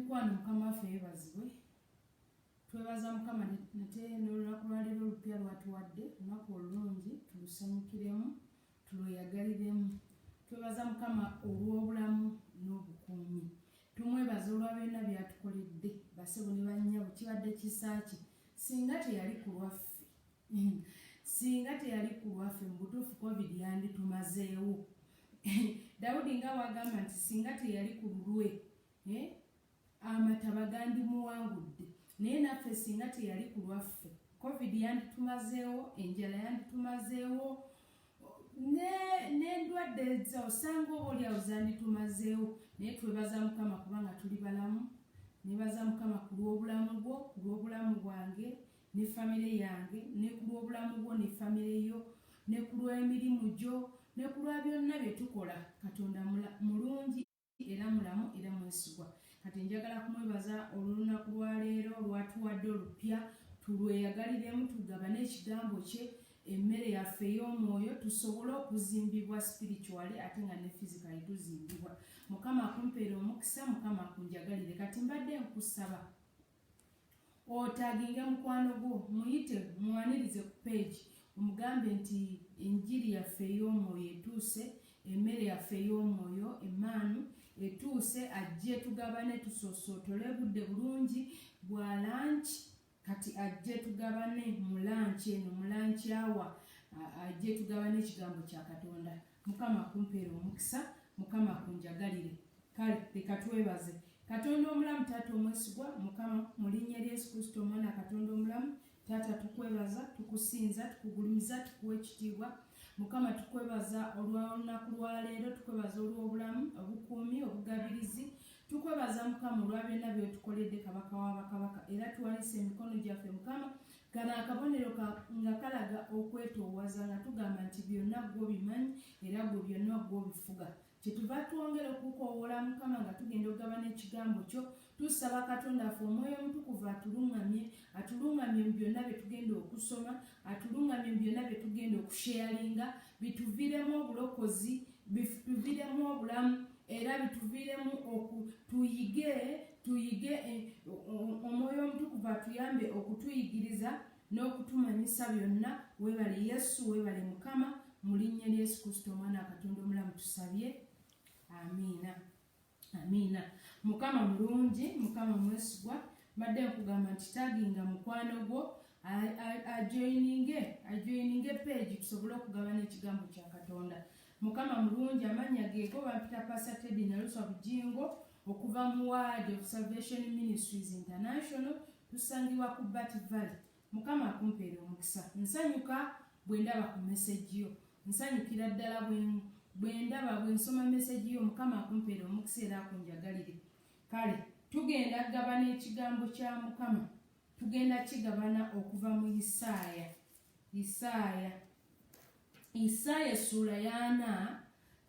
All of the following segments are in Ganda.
mukwano mukama waffe yeebazibwe. Twebaza mukama nate n'olunaku lwaleero olupya lwatuwadde, olunaku olulungi tulusanyukiremu, tulweyagaliremu. Twebaza mukama olw'obulamu n'obukuumi. Tumwebaza olwa byonna byatukoledde, basebo ne bannyabo kibadde kisaaki. Singa teyali ku lwaffe, singa teyali ku lwaffe mu butuufu COVID yanditumazeewo. Dawudi nga bw'agamba nti singa teyali ku lulwe amataba gandimuwangudde, naye naffe singa teyali ku lwaffe COVID yanditumazeewo, enjala yanditumazeewo, n'endwadde osanga oba oliawo zanditumazeewo. Naye twebaza mukama kubanga tuli balamu. Nebaza mukama ku lw'obulamu bwo, ku lw'obulamu bwange ne famire yange, ne ku lw'obulamu bwo ne famire yo, ne ku lw'emirimu gyo, ne ku lwa byonna bye tukola. Katonda mulungi era mulamu era mwesigwa. Kati njagala kumwebaza olunaku lwa leero lwatuwadde olupya, tulweyagaliremu, tugabane ekigambo kye, emmere yaffe ey'omwoyo, tusobole okuzimbibwa spiritually ate nga ne physically tuzimbibwa. Mukama akumpeera omukisa, Mukama akunjagalire. Kati mbadde nkusaba otaginge mukwano gwo, muyite muwanirize ku page, omugambe nti enjiri yaffe ey'omwoyo etuuse, emmere yaffe ey'omwoyo emmaanu etuuse, ajje tugabane tusosootole budde bulungi bwa lanchi. Kati ajje tugabane mu lanchi eno, mu lanchi awa, ajje tugabane ekigambo kya Katonda. Mukama akumpeera omukisa, Mukama akunjagalire. Kale leka twebaze. Katonda omulamu, Taata omwesigwa, Mukama mu linnya lya Yesu Kristo omwana Katonda omulamu, Taata tukwebaza, tukusinza, tukugulumiza, tukuwa ekitiibwa. Mukama tukwebaza olw'olunaku lwa leero, tukwebaza olw'obulamu, obukuumi, obugabirizi. Tukwebaza Mukama olwa byonna byetukoledde, Kabaka w'abakabaka, era tuwanise emikono gyaffe Mukama, kano akabonero nga kalaga okwetoowaza nga tugamba nti byonna ggwe obimanyi era ggwe byonna ggwe obifuga. Kyetuva twongera okukoowoola Mukama nga tugenda okugabana ekigambo kyo, tusaba Katonda waffe Omwoyo Omutukuvu atulungamye mu byonna bye tugenda okusoma, atulungamye mu byonna bye tugenda okusheyalinga, bituviiremu obulokozi, bituviiremu obulamu, era bituviiremu tuyige Omwoyo Omutukuvu atuyambe okutuyigiriza n'okutumanyisa byonna. Weebale Yesu, weebale Mukama, mu linnya lya Yesu Kristo omwana Katonda omulamu tusabye. Amiina. Amiina. Mukama mulungi, Mukama mwesigwa. Mbadde nkugamba nti taginga mukwano gwo ajoyininge page tusobole okugabana ekigambo kya Katonda. Mukama mulungi, amannya geego bampita Pastor Teddy Naluswa Bujingo okuva mu Word of Salvation Ministries International, tusangibwa ku Bat Valley. Mukama akumpeera omukisa. Nsanyuka bwe ndaba ku message yo, nsanyukira ddala bwe ndaba bwe nsoma message yo. Mukama akumpeera omukisa era akunjagalire. Kale tugenda kugabana ekigambo kya Mukama, tugenda kigabana okuva mu Isaaya essula ya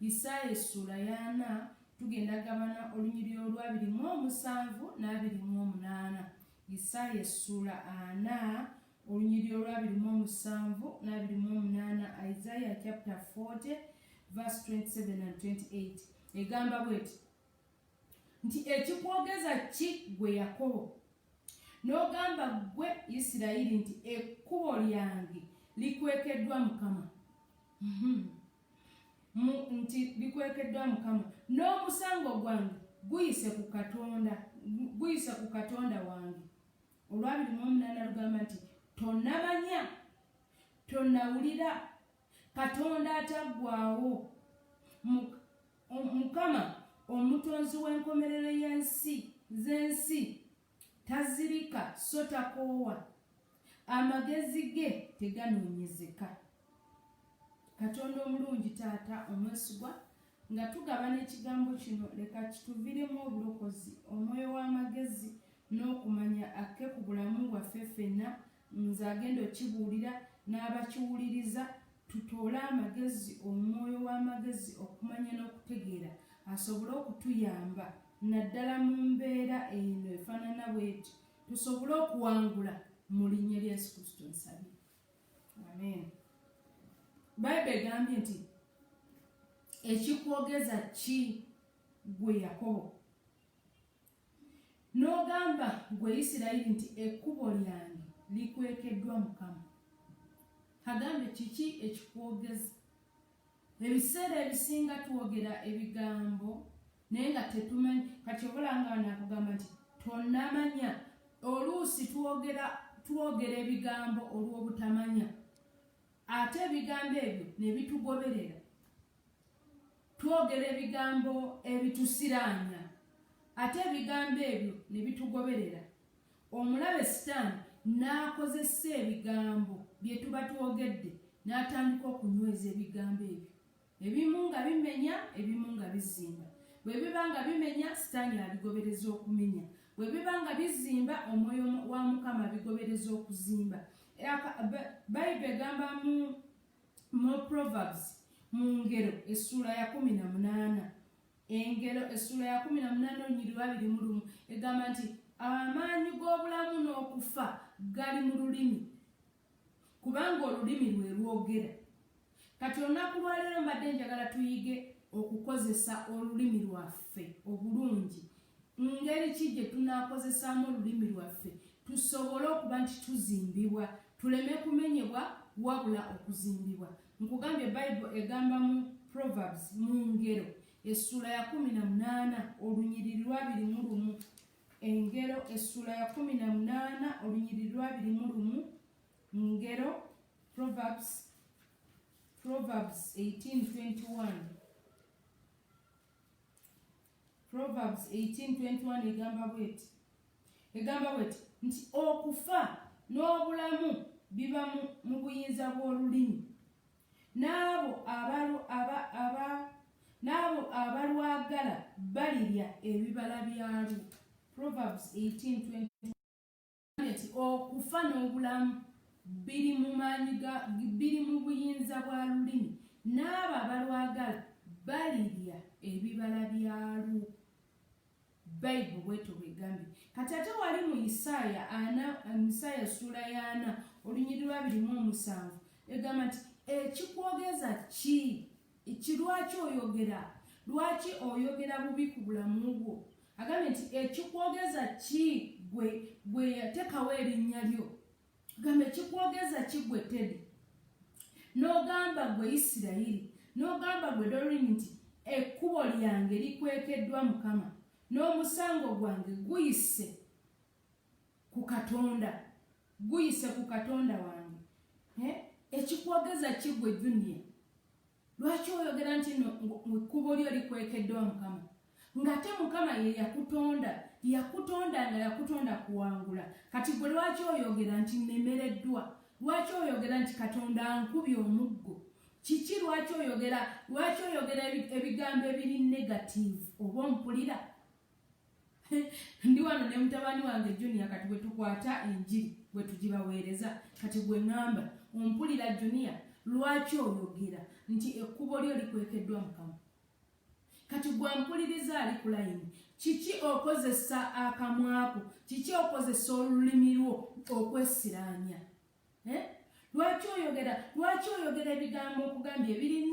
4, tugenda kugabana olunyiriri olwa 27 n'28. Isaaya essula 4 olunyiriri olwa 27 n'28. Isaiah chapter 40 verse 27 and 28 egamba bweti nti ekikwogeza ki gwe Yakobo, n'ogamba gwe Isirayiri nti ekkubo lyange likwekeddwa Mukama. Nti likwekeddwa Mukama, n'omusango gwange guyise ku Katonda wange. Olwa 28 lugamba nti tonnamanya, tonnawulira, Katonda ataggwaawo, Mukama omutonzi w'enkomerero z'ensi tazirika so takoowa, amagezi ge teganoonyezeka. Katonda omulungi, Taata omwesigwa, nga tugabana ekigambo kino leka kituviiremu obulokozi, omwoyo w'amagezi n'okumanya ake ku bulamu bwaffe ffenna, nze agenda okibuulira n'abakiwuliriza. Tutoole amagezi, omwoyo w'amagezi, okumanya n'okutegeera, asobole okutuyamba naddala mu mbeera eno efaanana bweti, tusobole okuwangula mu linnya lya Yesu Kristo nsabye. Amen. Bayibuli egambye nti ekikwogeza ki gwe Yakobo, n'ogamba gwe Isirayiri nti ekkubo lyange likwekeddwa Mukama. Agambe kiki ekikwogeza? Ebiseera ebisinga twogera ebigambo naye nga tetumanyi. Kati obulanga nakugamba nti tonnamanya. Oluusi twogera ebigambo olw'obutamanya, ate ebigambo ebyo ne bitugoberera. Twogera ebigambo ebitusiraanya, ate ebigambo ebyo ne bitugoberera. Omulabe Sitaani n'akozesa ebigambo bye tuba twogedde n'atandika okunyweza ebigambo ebyo. Ebimu nga bimenya, ebimu nga bizimba. Bwe biba nga bimenya, Sitaani abigobereza okumenya. Bwe biba nga bizimba, Omwoyo wa Mukama abigobereza okuzimba. Bayibuli egamba mu Proverbs, mu Ngero essula ya 18, Engero essula ya 18 olunyiriri 21, egamba nti amaanyi g'obulamu n'okufa gali mu lulimi, kubanga olulimi lwe lwogera. Kati olunaku lwaleero mbadde njagala tuyige okukozesa olulimi lwaffe obulungi. Ngeri ki gye tunaakozesaamu olulimi lwaffe tusobole okuba nti tuzimbibwa, tuleme kumenyebwa wabula okuzimbibwa. Nkugambye Bayibuli egamba mu Proverbs, mu Ngero essula ya 18 olunyiriri 21, Engero essula ya 18 olunyiriri 21, Ngero Proverbs 18:21. Proverbs 18:21 egamba bweti nti okufa n'obulamu biba mu buyinza bw'olulimi, n'abo abalwagala balirya ebibala byalwo. Proverbs 18:21 nti okufa n'obulamu biri mu buyinza bwa lulimi, n'abo abalwagala balirya ebibala byalwo. Bayibuli bwetyo bwegambye. Kati ate wali mu Isaaya essula ya 4 olunyiriri 27 egamba nti ekikwogeza ki? Lwaki oyogera? Lwaki oyogera bubi ku bulamu bwo? Agambye nti ekikwogeza ki gwe yateekawo erinnya lyo? Agambye ekikwogeza ki gwe Tedi? N'ogamba gwe Isirayiri, n'ogamba gwe Dorimi nti ekkubo lyange likwekeddwa Mukama, n'omusango gwange guyise ku Katonda, guyise ku Katonda wange. Ekikwogeza ki gwe Junior? Lwaki oyogera nti ekkubo lyo likwekeddwa Mukama? Ng'ate Mukama ye yakutonda nga yakutonda kuwangula. Kati gwe lwaki oyogera nti nemereddwa? Lwaki oyogera nti Katonda ankubye omuggo? Kiki lwaki oyogera ebigambo ebiri negative? Oba ompulira? Ndi wano ne mutabani wange Junior, kati bwe tukwata enjiri bwe tugibaweereza, kati gwe ngamba ompulira Junior, lwaki oyogera nti ekkubo lyo likwekeddwa Mukama? Kati gwe mpuliriza ali ku layini, kiki okozesa akamwako? Kiki okozesa olulimi lwo okwesiraanya? Lwaki oyogera ebigambo okugambye ebiri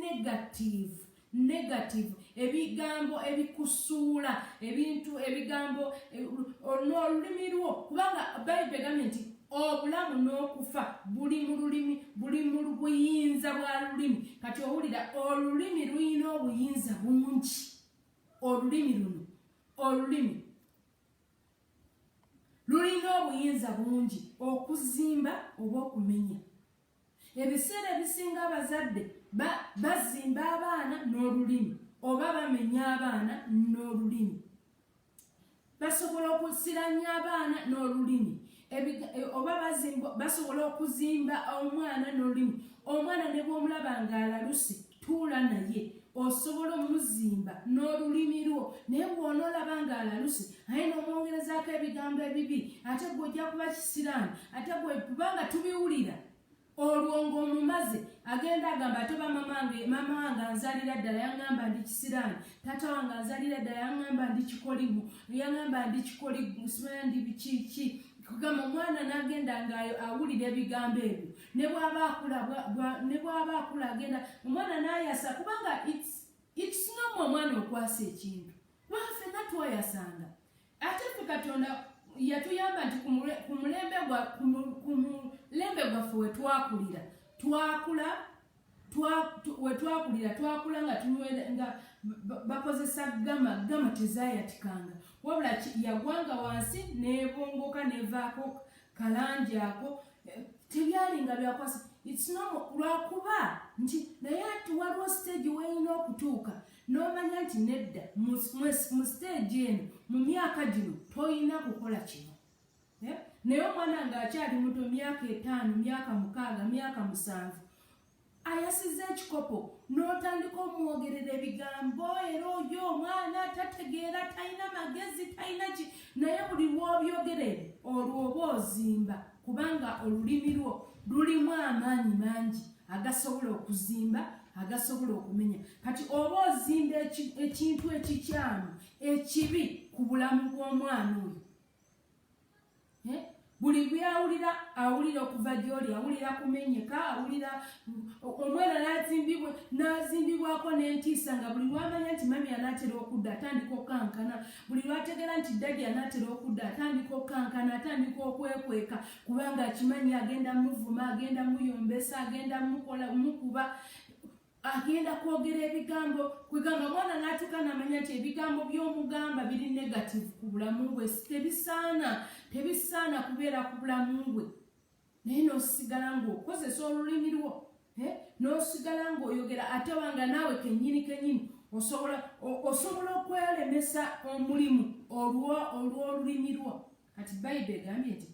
negative, ebigambo ebikusuula, ebigambo n'olulimi lwo? Kubanga Bayibuli egambye nti obulamu n'okufa buli mu lulimi, buli mu buyinza bwa lulimi. Kati owulira, olulimi lulina obuyinza bungi. Olulimi lulina obuyinza bungi okuzimba oba okumenya. Ebiseera ebisinga abazadde bazimba abaana n'olulimi oba bamenya abaana n'olulimi. Basobola okusiranya abaana n'olulimi oba basobola okuzimba omwana n'olulimi. Omwana ne bw'omulaba ng'alaluse, tuula naye, osobola omuzimba n'olulimi lwo. Naye bw'onoolaba ng'alaluse aye n'omwongerezaako ebigambo ebibi, ate gwe ojja kuba kisiraani, ate gwe kubanga tubiwulira. Olwo ng'omumaze agenda agamba ate mama wange anzalira ddala yaŋŋamba ndi kisiraani, taata wange anzalira ddala yaŋŋamba ndi kikolimu, yaŋŋamba ndi kikolimu, simanya ndi bikiki. Kugamba omwana n'agenda ng'awulira ebigambo ebyo, ne bw'aba akula agenda omwana n'ayasa, kubanga it's normal omwana okwasa ekintu. Lwaffe nga twayasanga. Ate ffe Katonda yatuyamba nti ku mulembe gwaffe wetwakulira twakula nga tunywera nga bakozesa gama tezayatikanga wabula yagwanga wansi nebongoka nevaako kalanje ako tebyalinga byakwasa it's normal lwakuba nti naye ati waliwo stage weyina okutuuka n'omanya nti nedda mu stage eno mu myaka gino toyina kukola kino naye omwana ng'akyali muto myaka 5 myaka 6 myaka 7 ayasiza ekikopo n'otandika omwogerera ebigambo era oyo omwana tategeera talina magezi talina ki naye buli lw'obyogerere olwo oba ozimba kubanga olulimi lwo lulimu amaanyi mangi agasobola okuzimba agasobola okumenya kati oba ozimba ekintu ekikyamu ekibi ku bulamu bw'omwana oyo buli byawulira awulira okuva gy'oli awulira kumenyeka awulira omwana nazimbibwako n'entiisa nga buli lwamanya nti mami anaatera okudda atandika okukankana buli lwategeera nti dadi anaatera okudda atandika okukankana atandika okwekweka kubanga akimanyi agenda muvuma agenda muyombesa agenda mukuba agenda kwogera ebigambo kwegamba mwana n'atuuka n'amanya nti ebigambo by'omugamba biri negative ku bulamu bwe tebisaana kubeera ku bulamu bwe naye n'osigala ng'okozesa olulimi lwo n'osigala ng'oyogera ate wanga naawe kennyini osobola okwelemesa omulimu olw'olulimi lwo kati bayibuli egambye nti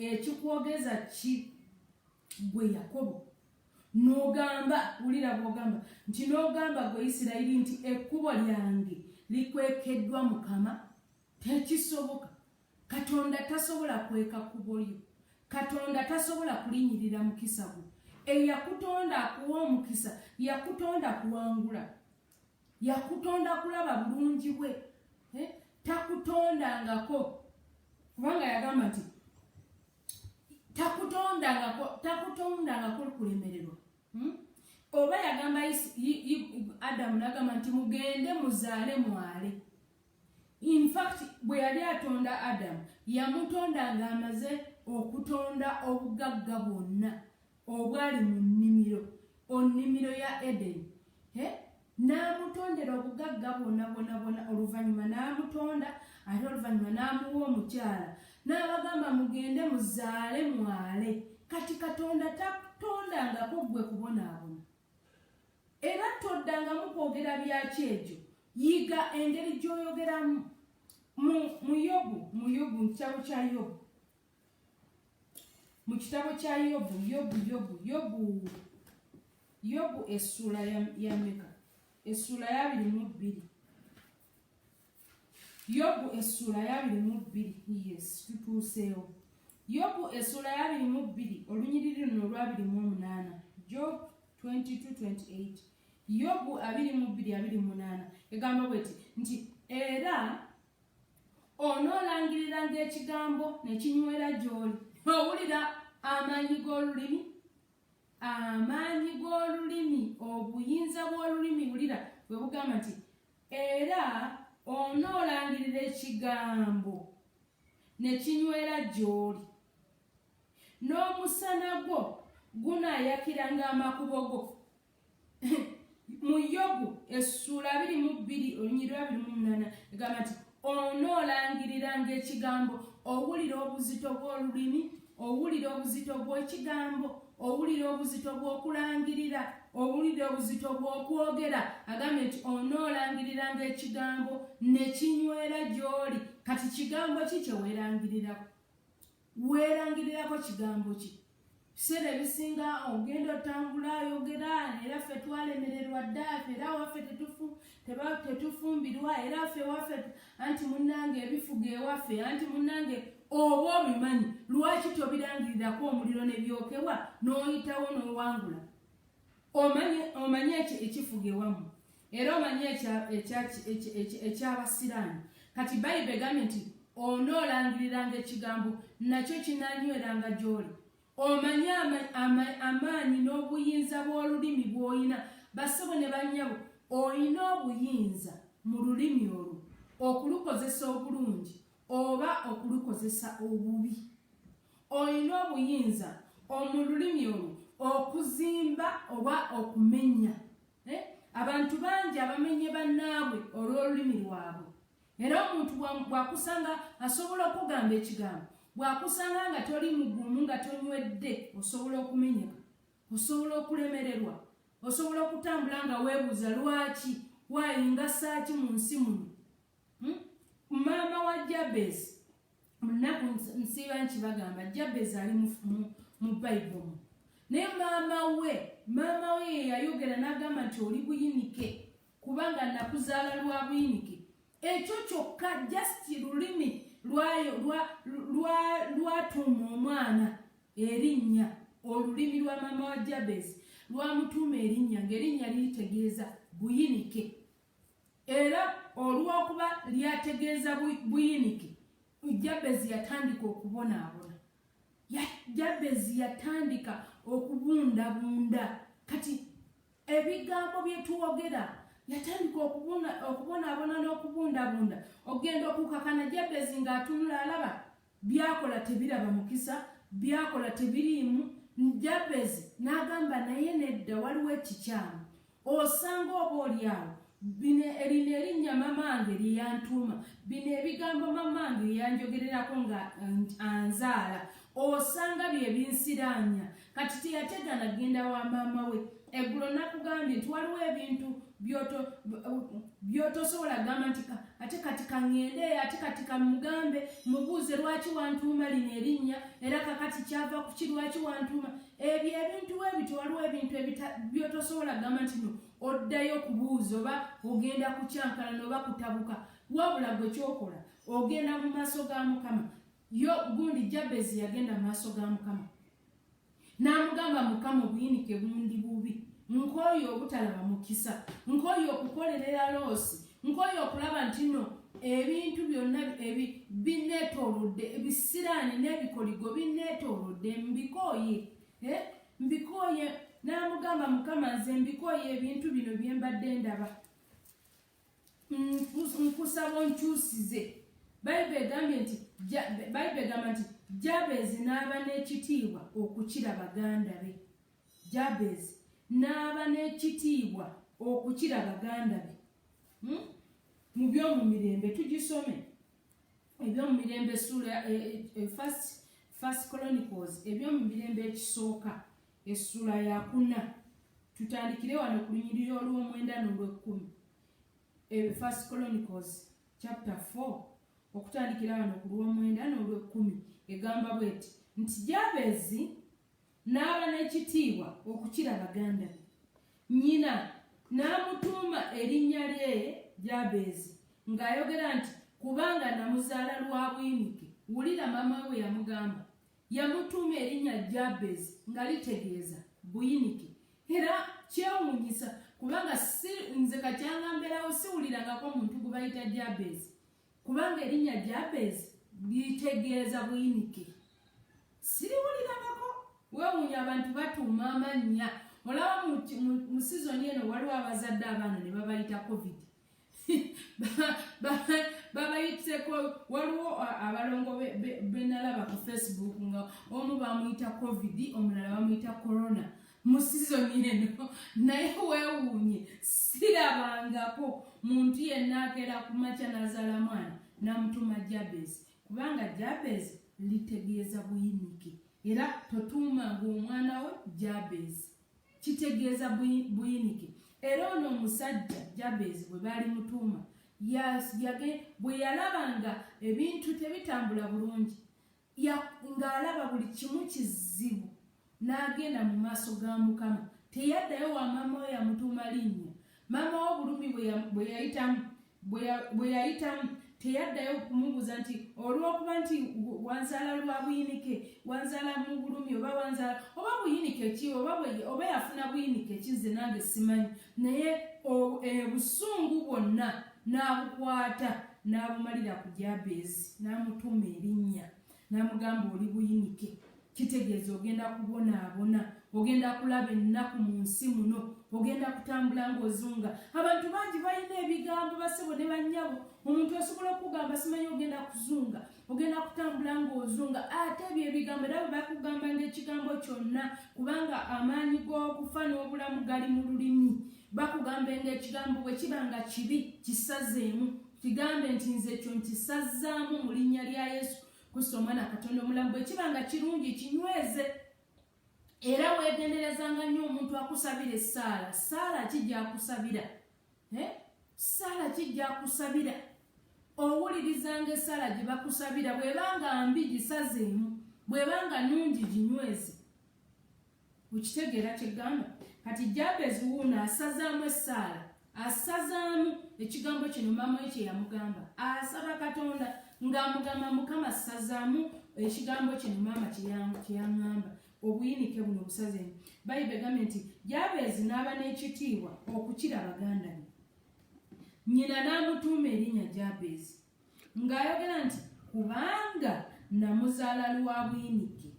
ekikwogeza ki gwe Yakobo n'ogamba wulira bw'ogamba nti n'ogamba gwe Isirayiri nti ekkubo lyange likwekeddwa Mukama tekisoboka Katonda tasobola kweka kkubo lyo Katonda tasobola kulinyirira mukisa gwo eyakutonda akuwa omukisa yakutonda kuwangula yakutonda kulaba bulungi bwe takutondangako kubanga yagamba nti takutondangako kulemererwa oba yagamba Adamu n'agamba nti mugende muzaale mwale in fact bwe yali atonda Adamu yamutonda ng'amaze okutonda obugagga bwonna obwali mu nnimiro ya Edeni n'amutondera obugagga bwonna oluvannyuma n'amutonda ate oluvannyuma n'amuwa omukyala n'abagamba mugende muzaale mwale kati Katonda takutondangako gwe kubonaabona era toddangamu kwogera byaki ekyo yiga engeri gy'oyogeramu mu Yobu mu kitabo kya Yobu essula ya meka essula ya 22 Yobu essula ya 22 yes tutuuseewo Yobu essula ya 22 olunyiriri luno olwa 28 Job 22:28 Yobu 22:28 egamba bweti nti era onoolangiriranga ekigambo ne kinywera gy'oli owulira amaanyi g'olulimi obuyinza bw'olulimi wulira bwe bugamba nti era onoolangirira ekigambo ne kinywera gy'oli n'omusana gwo gunaayakiranga amakubo go mu Yobu essula 22 olunyiriri 28 egamba nti onoolangiriranga ekigambo owulira obuzito bw'olulimi owulira obuzito bw'ekigambo owulira obuzito bw'okulangirira owulira obuzito bw'okwogera agambye nti onoolangiriranga ekigambo ne kinywera gy'oli kati kigambo ki kye weerangirirako kigambo ki biseera ebisinga ogenda otambula ayogera era ffe twalemererwa ddaafe era waffe tetufumbirwa era ffe waffe anti munnange ebifuga ewaffe anti munnange oba obimanyi lwaki tobirangirirako omuliro ne byokebwa n'oyitawo n'owangula omanye ekifuga ewamu era omanye ekyabasiraani kati bayibuli egambye nti onoolangiriranga ekigambo nakyo kinaanyweranga gy'oli omanye amaanyi n'obuyinza bw'olulimi bw'olina basabo ne bannyabo olina obuyinza mu lulimi olwo okulukozesa obulungi oba okulukozesa obubi. Olina obuyinza mu lulimi olwo okuzimba oba okumenya. Abantu bangi abamenye bannaabwe olw'olulimi lwabwe. Era omuntu bwakusanga asobola okugamba ekigambo, bwakusanga nga toli mugumu nga tonywedde, osobola okumenyeka, osobola okulemererwa, osobola okutambula nga weebuuza lwaki, wayingasaaki mu nsi muno. Maama wa Jabezi, munaku nsiiba nkibagamba, Jabezi ali mu Bayibuli. Naye maama we ye yayogera n'agamba nti oli buyinike, kubanga nakuzaala lwa buyinike. Ekyo kyokka just lulimi lwatuuma omwana erinnya, olulimi lwa maama wa Jabezi lwamutuuma erinnya, ng'erinnya liyitegeeza buyinike. Era olw'okuba lyategeeza buyinike, Jabezi yatandika okubonaabona. Jabezi yatandika okubundabunda. Kati ebigambo bye tuwogera yatandika okubonaabona n'okubundabunda. Ogenda okukakana Jabezi ng'atunula alaba byakola tebiraba mukisa, byakola tebiriimu. Jabezi n'agamba naye nedda waliwo ekikyamu. Osanga oba oliawo bino erino erinnya mamange lye yantuuma, bino ebigambo mamange lye yanjogererako nga anzaala, osanga bye binsiraanya. Kati teyategana genda wa maama we. Eggulo nakugambye nti waliwo ebintu byotosobola gamba nti ate kati kaŋŋende, ate kati kamugambe mubuuze lwaki wantuuma lino erinnya, era kakati kyava ku ki lwaki wantuuma. Ebyo ebintu webiti waliwo ebintu byotosobola gamba nti no oddayo kubuuza oba ogenda kukyankalana oba kutabuka. Wabula gwe kyokola ogenda mu maaso ga Mukama. Yo gundi Jabezi yagenda mu maaso ga Mukama n'amugamba, Mukama obuyinike bundi bubi, nkooye obutalaba mukisa, nkooye okukolerera loosi, nkooye okulaba nti no ebintu byonna binneetoolodde, ebisiraani n'ebikoligo binneetoolodde, mbikooye. N'amugamba, Mukama nze mbikooye ebintu bino bye mbadde ndaba, nkusaba onkyusize. Bayibuli egamba nti Jabezi n'aba n'ekitiibwa okukira baganda be. Jabezi n'aba n'ekitiibwa okukira baganda be. Mu byomumirembe tugisome, ebyomumirembe essula First Chronicles, ebyomumirembe ekisooka essula ya 4. Tutandikire wano ku lunyiriri olw'omwenda n'olw'ekkumi. First Chronicles chapter 4 okutandikira wano ku lw'omwenda n'olw'ekkumi egamba bweti nti Jabezi n'aba n'ekitiibwa okukira baganda be. Nnyina n'amutuuma erinnya lye Jabezi ng'ayogera nti kubanga namuzaala lwa buyinike. Wulira maama we yamugamba, yamutuuma erinnya Jabezi nga litegeeza buyinike. Era kyewuunyisa kubanga si nze kakyanga mbeerawo siwulirangako omuntu gwe bayita Jabezi, kubanga erinnya Jabezi litegeeza buyinike. Siriwulirangako. Weewuunya abantu batuuma amannya. Olaba mu sizoni eno waliwo abazadde abaana ne babayita COVID. Babayiteko, waliwo abalongo benalaba ku Facebook nga omu bamuyita COVID, omulala bamuyita corona mu sizoni eno. Naye weewuunye sirabangako muntu yenna akeera ku makya n'azaala mwana n'amutuuma Jabezi, kubanga Jabezi litegeeza buyinike. Era totuumanga omwana wo Jabezi, kitegeeza buyinike. Era ono omusajja Jabezi bwe baali mutuuma bwe yalabanga ebintu tebitambula bulungi, ng'alaba buli kimu kizibu, n'agenda mu maaso ga Mukama. Teyaddayo wa maama we yamutuuma linnya. Maama w'obulumi bwe yayitamu teyaddayo kumubuuza nti olw'okuba nti wanzaala lwa buyinike, wanzaala mu bulumi oba wanzaala oba buyinike ki, oba yafuna buyinike kize nange simanyi. Naye busungu bwonna n'abukwata n'abumalira ku Jabezi n'amutuuma erinnya n'amugamba oli buyinike. Kitegeeza ogenda kubonaabona, ogenda kulaba ennaku mu nsi muno, ogenda kutambula ng'ozunga. Abantu bangi balina ebigambo basebo ne bannyabo, omuntu asobola okugamba simanyi ogenda kuzunga ogenda kutambula ng'ozunga ate ebyo ebigambo era bakugamba ng'ekigambo kyonna kubanga amaanyi g'okufa n'obulamu gali mu lulimi bakugambe ng'ekigambo bwe kiba nga kibi kisazeemu kigambe nti nze ekyo nkisazzaamu mu linnya lya Yesu Kristo omwana Katonda omulamu bwe kiba nga kirungi kinyweze era weegenderezanga nnyo omuntu akusabira essaala kijja akusabira Sala kijja kusabira owulirizanga essala gye bakusabira bwebanga mbi gisazeemu bwebanga nungi ginyweze ukitegeera kyegamba kati Jabezi wuuno asazaamu essaala asazaamu ekigambo kino maama we kye yamugamba asaba Katonda ng'amugamba Mukama asazaamu ekigambo kino maama kye yaŋŋamba obuyinike buno obusazeemu Bayibuli egambye nti Jabezi n'aba n'ekitiibwa okukira baganda be nyina n'amutuuma erinnya Jabezi ng'ayogera nti kubanga namuzaala lwa buyinike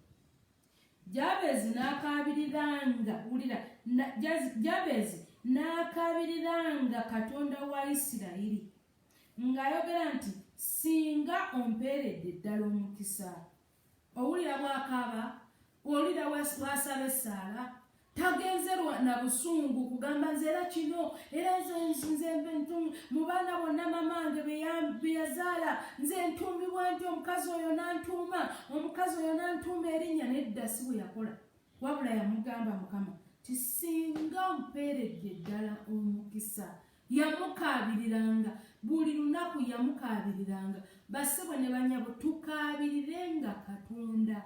Jabezi n'akabiriranga wulira Jabezi n'akabiriranga Katonda wa Isirayiri ng'ayogera nti singa ompeeredde ddala omukisa owulira bw'akaaba owulira bw'asaba essaala tagenze na busungu kugamba nze era kino era nze mu baana bonna mamange be yazaala nze ntuumibwa nti omukazi oyo n'antuuma erinnya nedda si bwe yakola wabula yamugamba Mukama ti singa ompeeredde ddala omukisa yamukaabiriranga buli lunaku yamukaabiriranga bassebo ne banyabo tukaabirirenga Katonda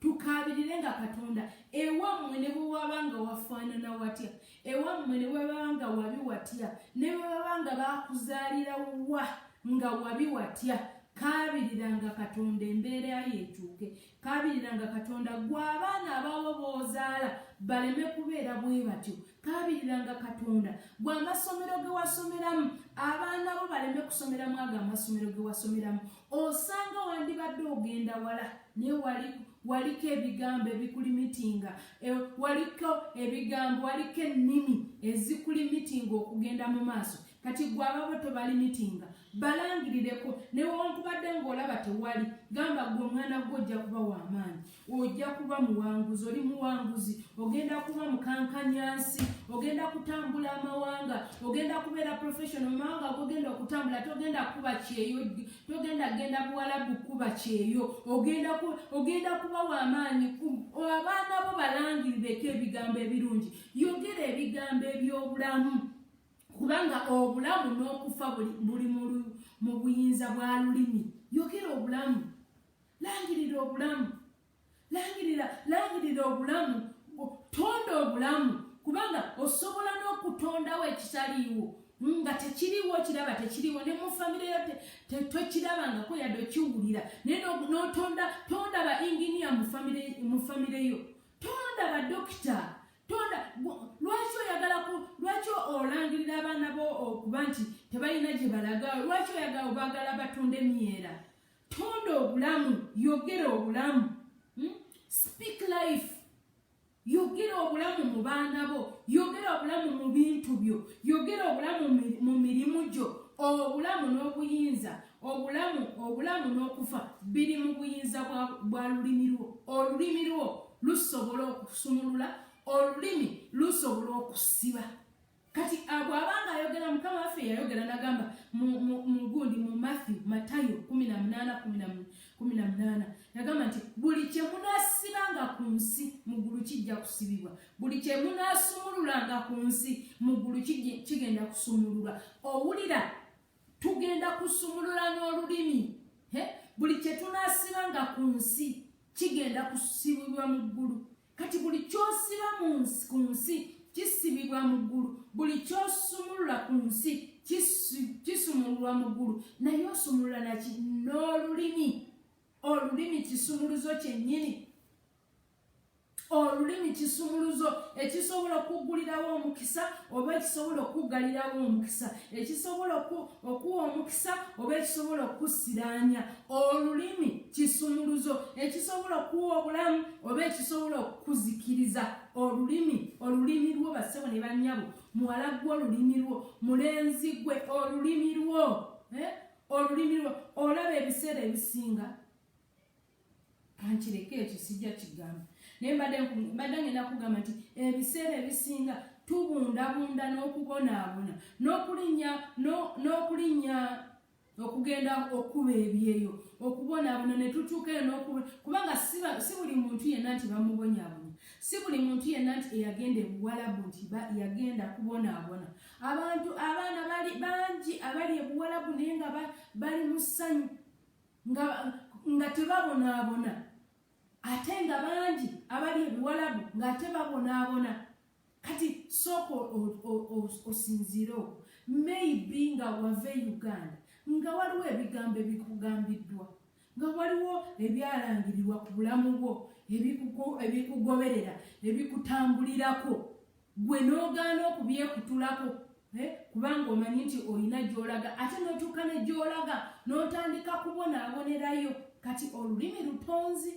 tukabirirenga Katonda ewammwe ne bwe wabanga wafaanana watya ewammwe ne bwe wabanga wabi watya ne bwe wabanga baakuzaalira wa nga wabi watya kaabiriranga Katonda embeera yeetuuke kaabiriranga Katonda gwe abaana abaabo b'ozaala baleme kubeera bwe batyo kaabiriranga Katonda gwe amasomero ge wasomeramu abaana bo baleme kusomeramu ago amasomero ge wasomeramu osanga wandibadde ogenda wala naye waliko ebigambo ebikulimitinga waliko ebigambo waliko ennimi ezikulimitinga okugenda mu maaso kati gwe ababo tobalimitinga balangirireko newankubadde ng'olaba tewali gamba gwe omwana gwe ojja kuba w'amaanyi ojja kuba muwanguzi oli muwanguzi ogenda kuba mukankanyansi ogenda kutambula amawanga ogenda kubeera professional mu mawanga gogenda okutambula togenda kuba kyeyo togenda genda buwalabu kuba kyeyo ogenda kuba w'amaanyi abaana bo balangirireko ebigambo ebirungi yogera ebigambo eby'obulamu kubanga obulamu n'okufa buli mu buyinza bwa lulimi yogera obulamu langirira obulamu langirira obulamu tonda obulamu kubanga osobola n'okutondawo ekitaliiwo nga tekiriwo kiraba tekiriwo ne mu famire yo tokirabangako yadde okiwulira naye tonda ba inginiya mu famire yo tonda badokita tonda lwaki olangirira abaana bo okuba nti tebalina gye balaga lwaki obagala batonda emyera tonda obulamu yogera obulamu speak life yogera obulamu mu baana bo yogera obulamu mu bintu byo yogera obulamu mu mirimu gyo obulamu n'obuyinza obulamu n'okufa biri mu buyinza bwa lulimi lwo olulimi lwo lusobola okusumulula olulimi lusobola okusiba kati bw'abanga ayogera Mukama waffe yayogera n'agamba mugundi mu Matayo 18:18 yagamba nti buli kye munaasibanga ku nsi mu ggulu kijja kusibibwa buli kye munaasumululanga ku nsi mu ggulu kigenda kusumululwa owulira tugenda kusumulula n'olulimi buli kye tunaasibanga ku nsi kigenda kusibibwa mu ggulu kati buli kyosiba ku nsi kisibibwa mu ggulu buli kyosumulula ku nsi kisumululwa mu ggulu naye osumulula naki n'olulimi olulimi kisumuluzo kyennyini olulimi kisumuluzo ekisobola okuggulirawo omukisa oba ekisobola okuggalirawo omukisa ekisobola okuwa omukisa oba ekisobola okusiraanya olulimi kisumuluzo ekisobola okuwa obulamu oba ekisobola okuzikiriza olulimi lwo bassebo ne bannyabo muwala gwe olulimi lwo mulenzi gwe olulimi lwo olulimi olaba ebiseera ebisinga kankireke ekyo sijja kigamba naye mbadde ngenda kugamba nti ebiseera ebisinga tubundabunda n'okubonaabona n'okulinnya okugenda okuba ebyeyo okubonaabona ne tutuukayo kubanga si buli muntu yenna nti bamubonyaabonya si buli muntu yenna nti eyagenda ebuwalabu nti yagenda kubonaabona abaana bali bangi abali ebuwalabu naye nga bali mu ssanyu nga tebabonaabona ate nga bangi abali ebiwalabu ng'ate babonaabona kati sooka osinziire maybe nga wava e Uganda nga waliwo ebigambo ebikugambiddwa nga waliwo ebyalangirirwa ku bulamu bwo ebikugoberera ebikutambulirako gwe n'ogaana okubyekutulako kubanga omanyi nti olina gy'olaga ate n'otuuka ne gy'olaga n'otandika kubonaabonerayo kati olulimi lutonzi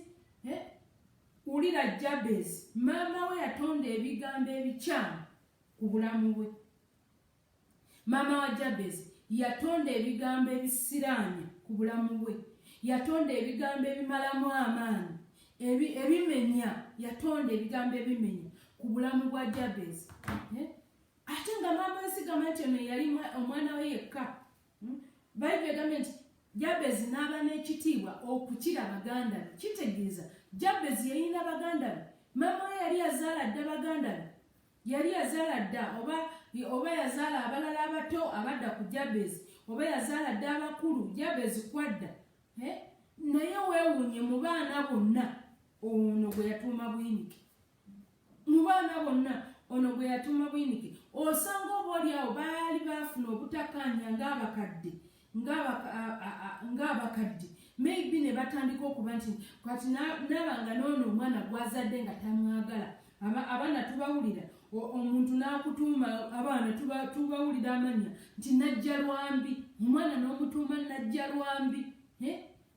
wulira Jabezi maama we yatonda ebigambo ebikyamu ku bulamu bwe maama wa Jabezi yatonda ebigambo ebisiraanya ku bulamu bwe yatonda ebigambo ebimalamu amaanyi ebimenya yatonda ebigambo ebimenya ku bulamu bwa Jabezi ate nga maama wesigama nti ono yali omwana we yekka Bayibuli egambye nti Jabezi n'aba n'ekitiibwa okukira baganda be kitegeeza Jabezi yalina baganda be maama we yali yazaala dda baganda be yali yazaala dda oba yazaala abalala abato abadda ku Jabezi oba yazaala dda abakulu Jabezi kwadda naye weewuunye mu baana bonna ono gwe yatuuma Buyinike mu baana bonna ono gwe yatuuma Buyinike osanga oba oli awo baali baafuna obutakkaanya ng'abakadde maybe ne batandika okuba nti kati nabanga n'ono omwana gwazadde nga tamwagala abaana tubawulira omuntu n'akutuuma abaana tubawulira amannya nti najja lwambi omwana n'omutuuma najja lwambi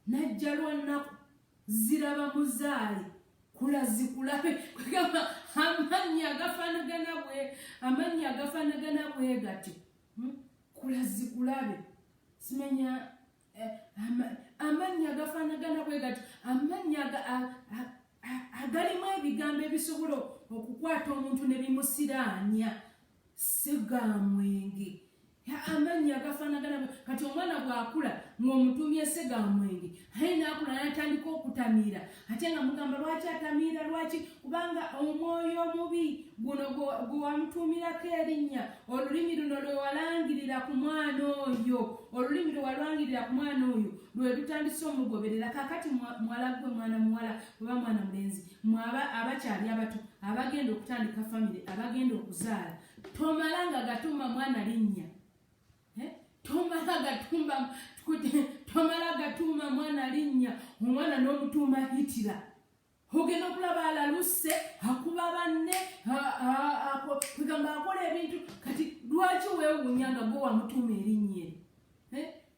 najja lwannaku ziraba muzaale kulazikulabe kugamba amannya agafaanagana bwe gatyo kulazikulabe simenya amannya agafaanagana bwe gatyo amannya agalimu ebigambo ebisobola okukwata omuntu ne bimusiraanya Segamwenge amannya agafaanagana kati omwana bw'akula ng'omutumye Segamwenge aye n'akula n'atandika okutamiira ate nga mugamba lwaki atamiira lwaki kubanga omwoyo omubi guno gwe wamutuumirako erinnya olulimi luno lwe walangirira ku mwana oyo olulimi lwe walangirira ku mwana oyo lwe lutandise omugoberera kakati mwalagwe mwana muwala oba mwana mulenzi mwaba abakyali abato abagenda okutandika famire abagenda okuzaala tomalanga gatuma mwana linnya tomala gatuma mwana linnya omwana n'omutuuma Hitler ogenda okulaba alaluse akuba banne kugamba akola ebintu kati lwaki weewuunya nga gwe wamutuuma erinnya eri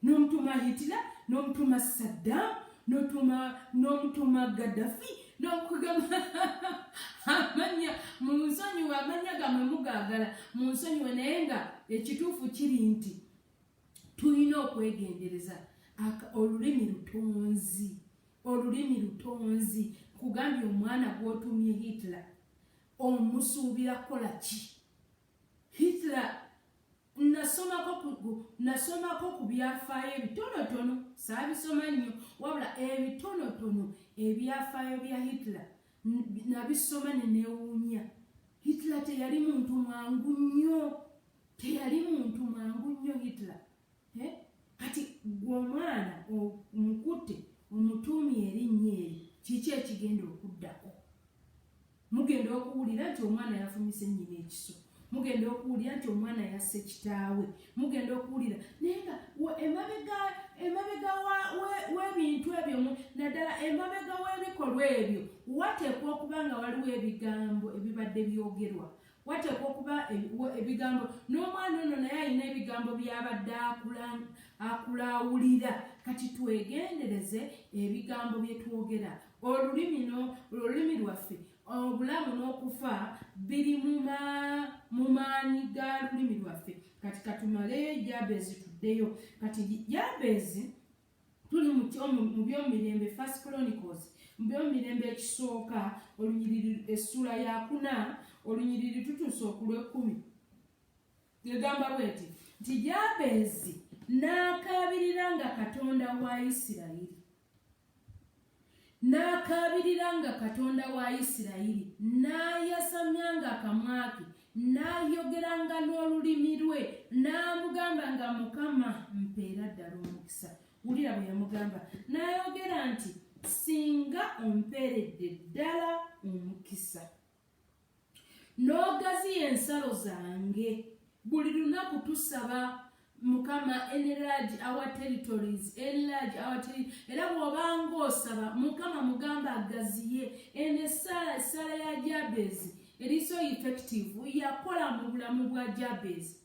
n'omutuuma Hitler n'omutuuma Saddam n'omutuuma Gaddafi n'okugamba amanya munsonyiwe amanya gamwe mugaagala munsonyiwe naye nga ekituufu kiri nti tulina okwegendereza olulimi lutonzi kugambye omwana gw'otumye Hitler omusuubira kola ki Hitler nasomako ku byafaayo ebitonotono saabisoma nnyo wabula ebitonotono ebyafaayo bya Hitler nabisoma ne neewuunya Hitler teyali muntu mwangu nnyo Hitler kati gw'omwana omukutte omutuumye erinnya eri kiki ekigenda okuddako mugenda okuwulira nti omwana yafumise nnyina ekiso mugenda okuwulira nti omwana yasse kitaawe mugenda okuwulira naye nga emabega w'ebintu ebyo naddala emabega w'ebikolwa ebyo wateekwa okuba nga waliwo ebigambo ebibadde byogerwa wateekwa okuba ebigambo n'omwana ono naye alina ebigambo byabadde akulaawulira kati twegendereze ebigambo bye twogera olulimi lwaffe obulamu n'okufa biri mu maanyi ga lulimi lwaffe kati katumaleyo Jabezi tuddeyo kati Jabezi tuli mu byomirembe First Chronicles mu byomirembe ekisooka olunyiriri essula ya 4 olunyiriri tutuusa ku lw'ekkumi egamba bweti nti Jabezi n'akaabirira nga Katonda wa Isirayiri n'ayasamyanga akamwa ke n'ayogeranga n'olulimi lwe n'amugamba nga Mukama mpeera ddala omukisa. Wulira bwe yamugamba n'ayogera nti singa ompeeredde ddala omukisa n'ogaziya ensalo zange buli lunaku tusaba Mukama enlarge our territories era bw'obanga osaba Mukama mugamba agaziye essala ya Jabezi eri so effective yakola mu bulamu bwa Jabezi.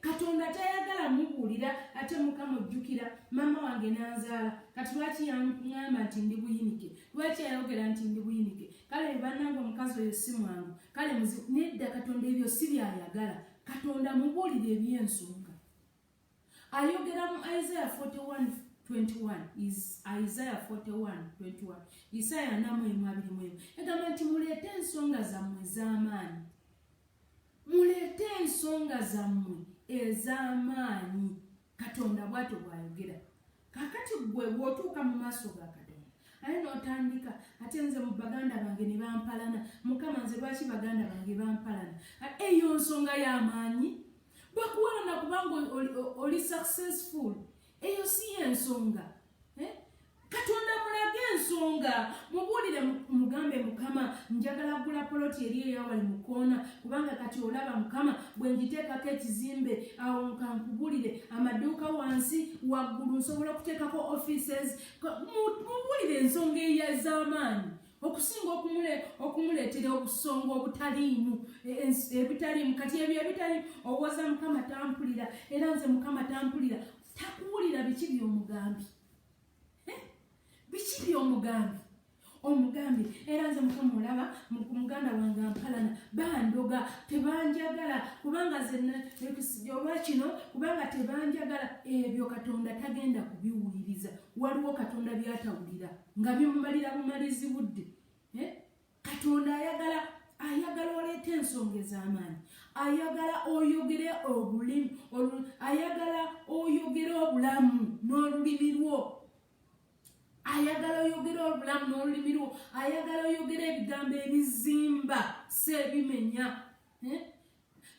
Katonda tayagala mubuulira ate Mukama ojjukira mama wange n'anzaala kati lwaki yaŋŋamba nti ndi buyinike lwaki yayogera nti ndi buyinike kale bannange omukazi oyo si mwangu kale nedda Katonda ebyo si byayagala. Katonda mubuulire ebyensonga. Ayogera mu Isaiah 41:21 Isaiah 41:21 Isaiah 40:21 egamba nti muleete ensonga zammwe ez'amaanyi muleete ensonga zammwe ez'amaanyi. Katonda bw'atyo bw'ayogera. Kakati gwe bw'otuuka mu maaso ga Katonda aye n'otandika ate nze mu baganda bange ne bampalana Mukama nze lwaki baganda bange bampalana eyo nsonga y'amaanyi bakuwalana kubanga oli successful eyo si ensonga. Katonda mulage ensonga mubuulire mugambe Mukama njagala gula poloti eri eyawali mu koona kubanga kati olaba Mukama bwe ngiteekako ekizimbe awo nkankubulire amaduuka wansi waggulu nsobola okuteekako offices. Mubuulire ensonga ez'amaanyi okusinga okumuleetera obusonga obutaliimu ebitaliimu kati ebyo ebitaliimu owoza Mukama tampulira era nze Mukama tampulira takuwulira biki by'omugambye biki by'omugambye omugambi era nze Mukama olaba muganda wange ampalana bandoga tebanjagala kubanga olwakino kubanga tebanjagala ebyo Katonda tagenda kubiwuliriza. Waliwo Katonda by'atawulira nga bimumalira bumalizi budde. Katonda ayagala oleete ensonga ez'amaanyi ayagala oyogere obulimi ayagala oyogere obulamu n'olulimi lwo ayagala oyogere obulamu n'olulimi lwo ayagala oyogere ebigambo ebizimba si ebimenya.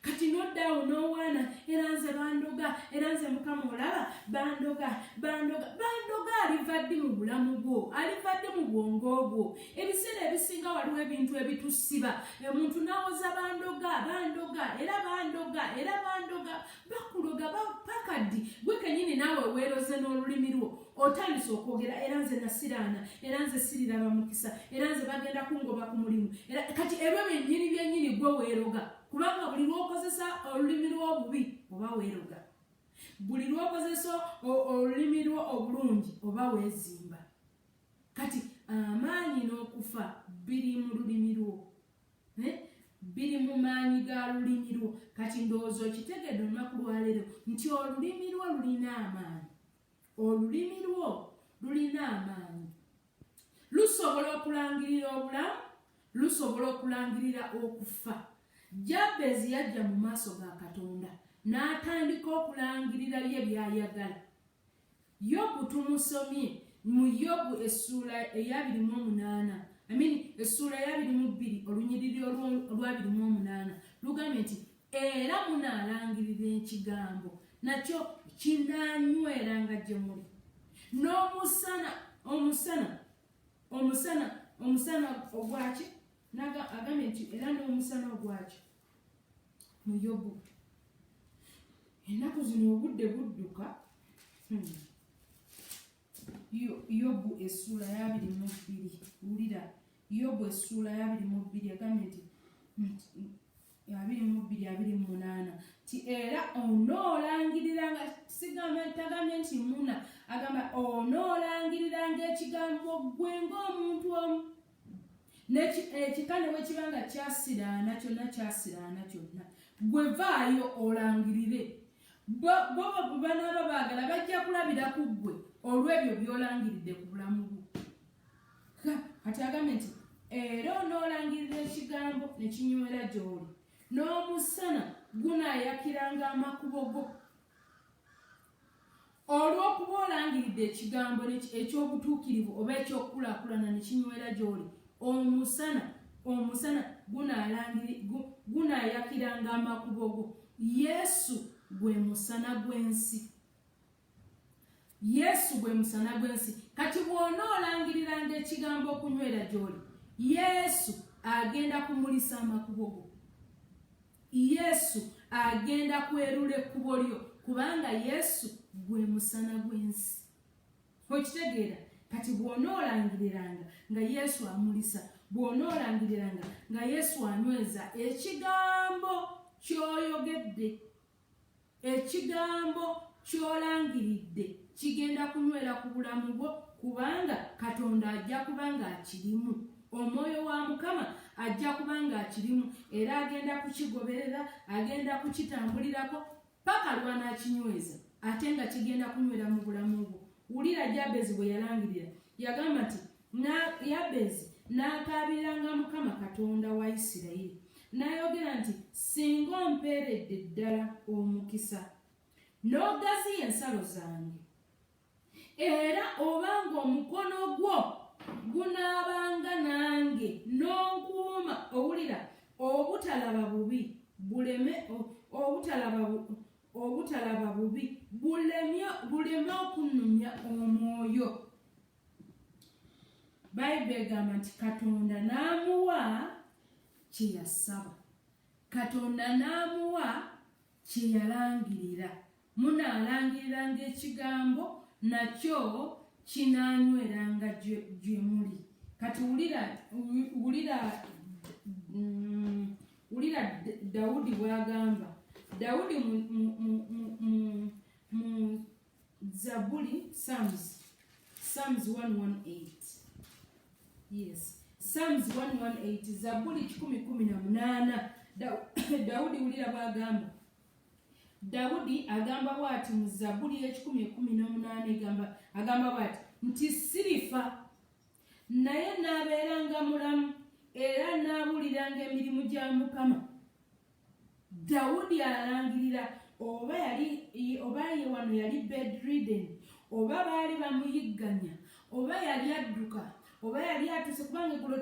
Kati noddaawo n'owaana era nze bandoga era nze Mukama olaba bandoga aliva ddi mu bulamu bwo aliva ddi mu bwongo bwo. Ebiseera ebisinga waliwo ebintu ebitusiba omuntu n'awoza bandoga bakuloga pakaddi gwe kenyini naawe weeroze n'olulimi lwo otandise okwogera era nze nasiraana era nze siriraba mukisa era nze bagenda kungoba ku mulimu kati ebyo byennyini gwe weeroga kubanga buli lw'okozesa olulimi lw'obubi oba weeroga buli lw'okozesa olulimi lwo obulungi oba weezimba. Kati amaanyi n'okufa biri mu lulimi lwo biri mu maanyi ga lulimi lwo. Kati ndowooza okitegedde olunaku lwaleero nti olulimi lwo lulina amaanyi lusobola okulangirira obulamu lusobola okulangirira okufa. Jabezi yajja mu maaso ga Katonda n'atandika okulangirira bye by'ayagala. Yobu tumusomye mu Yobu essula eya 28 essula eya 22 olunyiriri olwa 28 lugambye nti era munaalangirira ekigambo nakyo kinaanyweranga gye muli n'omusana ogwaki agambye nti era n'omusana ogwaki mu Yobu. Ennaku zino obudde budduka. Yobu essula ya 22 wulira Yobu essula ya 22 agambye nti 22:28 ti era onoolangiriranga tagambye nti muna agamba onoolangiriranga ekigambo gwe ng'omuntu omu ekikane bwe kibanga kyasiraana kyonna gwe vaayo olangirire. Bo banaaba baagala bajja kulabira ku ggwe olw'ebyo by'olangiridde ku bulamu bwo. Kati agambye nti era onoolangirira ekigambo ne kinywera gy'oli, n'omusana gunaayakiranga amakubo go. Olw'okuba olangiridde ekigambo eky'obutuukirivu oba eky'okukulaakulana ne kinywera gy'oli, omusana gunaayakiranga amakubo go. Yesu gwe musana gw'ensi. Yesu gwe musana gw'ensi. Kati bw'onoolangiriranga ekigambo okunywera gy'oli, Yesu agenda kumulisa amakubo go. Yesu agenda kwerula ekkubo lyo, kubanga Yesu gwe musana gw'ensi. Okitegeera? Kati bw'onoolangiriranga nga Yesu amulisa, bw'onoolangiriranga nga Yesu anyweza ekigambo ky'oyogedde, ekigambo ky'olangiridde kigenda kunywera ku bulamu bwo, kubanga Katonda ajja kuba ng'akirimu. Omwoyo wa Mukama ajja kuba ng'akirimu era agenda kukigoberera, agenda kukitambulirako paka lw'anaakinyweza ate nga kigenda kunywera mu bulamu bwo. Wulira Jabezi bwe yalangirira, yagamba nti Yabezi n'akaabiranga Mukama Katonda wa Isirayiri, n'ayogera nti singa ompeeredde ddala omukisa n'ogaziya ensalo zange, era obanga omukono gwo gunaabanga nange n'onkuuma, owulira, obutalaba bubi buleme okunnumya omwoyo. Bayibuli egamba nti Katonda n'amuwa kye yasaba, Katonda n'amuwa kye yalangirira. Munaalangiriranga ekigambo nakyo kinaanyweranga gye muli. Kati wulira Dawudi bw'agamba. Dawudi mu Zaburi, Psalms 118. Yes, Psalms 118, Zaburi 118. Dawudi wulira bw'agamba. Dawudi agamba bw'ati mu Zaburi 118, agamba bw'ati nti sirifa, naye n'abeeranga mulamu era n'abuliranga emirimu gya Mukama. Dawudi alangirira oba ye wano yali bedridden, oba baali bamuyigganya, oba yali adduka, oba yali atuse, kubanga eggulo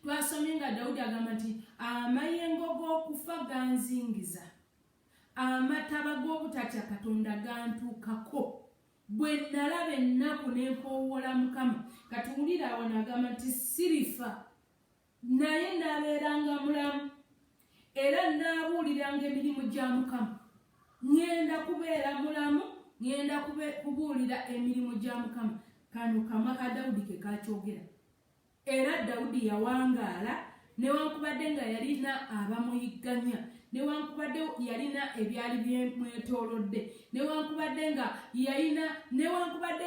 twasomye nga Dawudi agamba nti amayengo g'okufa ganzingiza, amataba g'obutatya Katonda gantuukako, bwe nalaba ennaku n'empowola Mukama. Katuwulira awo n'agamba nti sirifa, naye n'abeeranga mulamu era n'abuuliranga emirimu gya Mukama. Ngenda kubeera mulamu, ngenda kubuulira emirimu gya Mukama. Kano kamwa ka Dawudi ke kakyogera. Era Dawudi yawangaala newankubadde nga yalina abamuyigganya, newankubadde yalina ebyali byemwetoolodde, newankubadde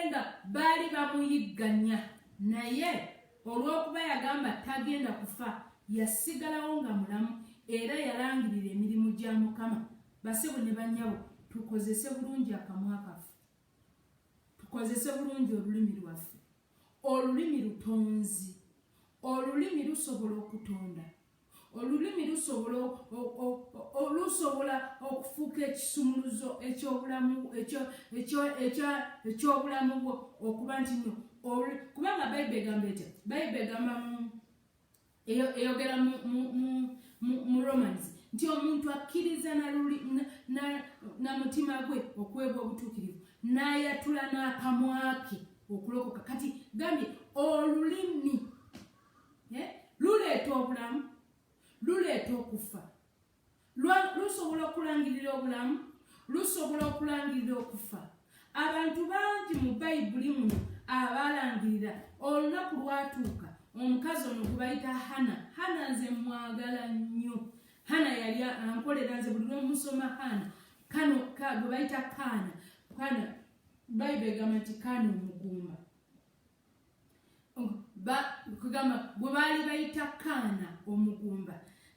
nga baali bamuyigganya, naye olw'okuba yagamba tagenda kufa, yasigalawo nga mulamu era yalangirira emirimu gya Mukama. Basebo ne bannyabo, tukozese bulungi akamwa kaffe, tukozese bulungi olulimi lwaffe. Olulimi lutonzi, olulimi lusobola okutonda, olulimi lusobola okufuuka ekisumuluzo eky'obulamu bwo, okuba nti no kubanga Bayibuli egamba etya? Bayibuli egamba eyogera mu Romans nti omuntu akkiriza na mutima gwe okuweebwa obutuukirivu, n'ayatula n'akamwa ke okulokoka. Kati gambye olulimi luleeta obulamu, luleeta okufa, lusobola okulangirira obulamu, lusobola okulangirira okufa. Abantu bangi mu Bayibuli muno abalangirira. Olunaku lwatuuka, omukazi ono gwe bayita Hana nze mwagala nnyo. Hana yali ankolera nze buli lw'omusoma gwe bayita Kaana. Bayibuli egamba nti Kaana omugumba. Kugamba gwe baali bayita Kaana omugumba.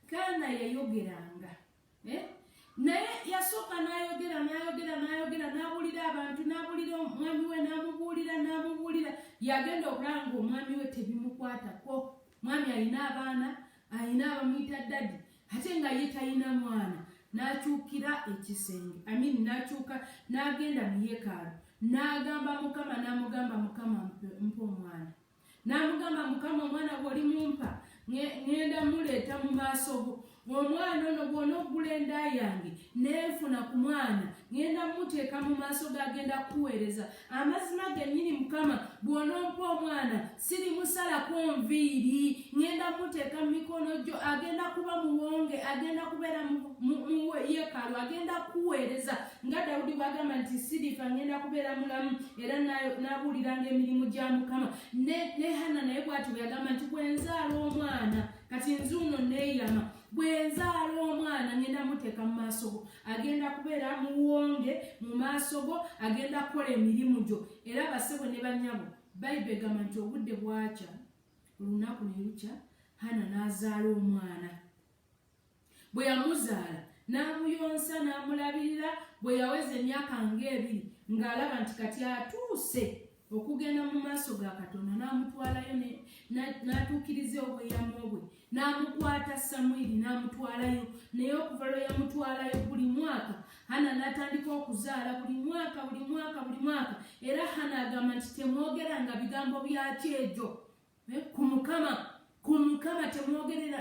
Kaana yayogeranga naye yasooka n'ayogera n'abuulira abantu n'abuulira omwami we n'amubuulira yagenda okulaba ng'omwami we tebimukwatako. Mwami alina abaana, alina abamuyita ddadi ate nga ye talina mwana. N'akyukira ekisenge n'akyuka n'agenda mu yeekaalu n'agamba Mukama, n'amugamba Mukama mpa omwana. N'amugamba Mukama, omwana bw'olimumpa ŋŋenda muleeta mu maaso go. Omwana ono bw'onoggula enda yange neefuna ku mwana ŋŋenda muteeka mu maaso g'agenda kuweereza. Amazima gennyini Mukama, bw'onompa omwana sirimusalako nviiri, ŋŋenda muteeka mu mikono gyo, agenda kuba muwonge, agenda kubeera mu yeekaalu, agenda kuweereza. Nga Dawudi bw'agamba nti sirifa, ŋŋenda kubeera mulamu era n'abuuliranga emirimu gya Mukama. Ne Hana naye bw'ati bwe yagamba nti bwe nzaala omwana, kati nzuuno neeyama, bwe nzaala omwana ŋŋenda muteeka mu maaso go, agenda kubeera muwonge mu maaso go, agenda kukola emirimu gyo. Era basebo ne bannyabo, Bayibuli egamba nti obudde bwakya, olunaku ne lukya, Hana n'azaala omwana. Bwe yamuzaala n'amuyonsa n'amulabirira, bwe yaweza emyaka ng'ebiri ng'alaba nti kati atuuse okugenda mu maaso ga Katonda, n'amutwalayo n'atuukiriza obweyamo bwe, n'amukwata Samwiri n'amutwalayo. Naye okuva lwe yamutwalayo buli mwaka Hana n'atandika okuzaala buli mwaka. Era Hana agamba nti temwogeranga bigambo bya kyejo ku Mukama,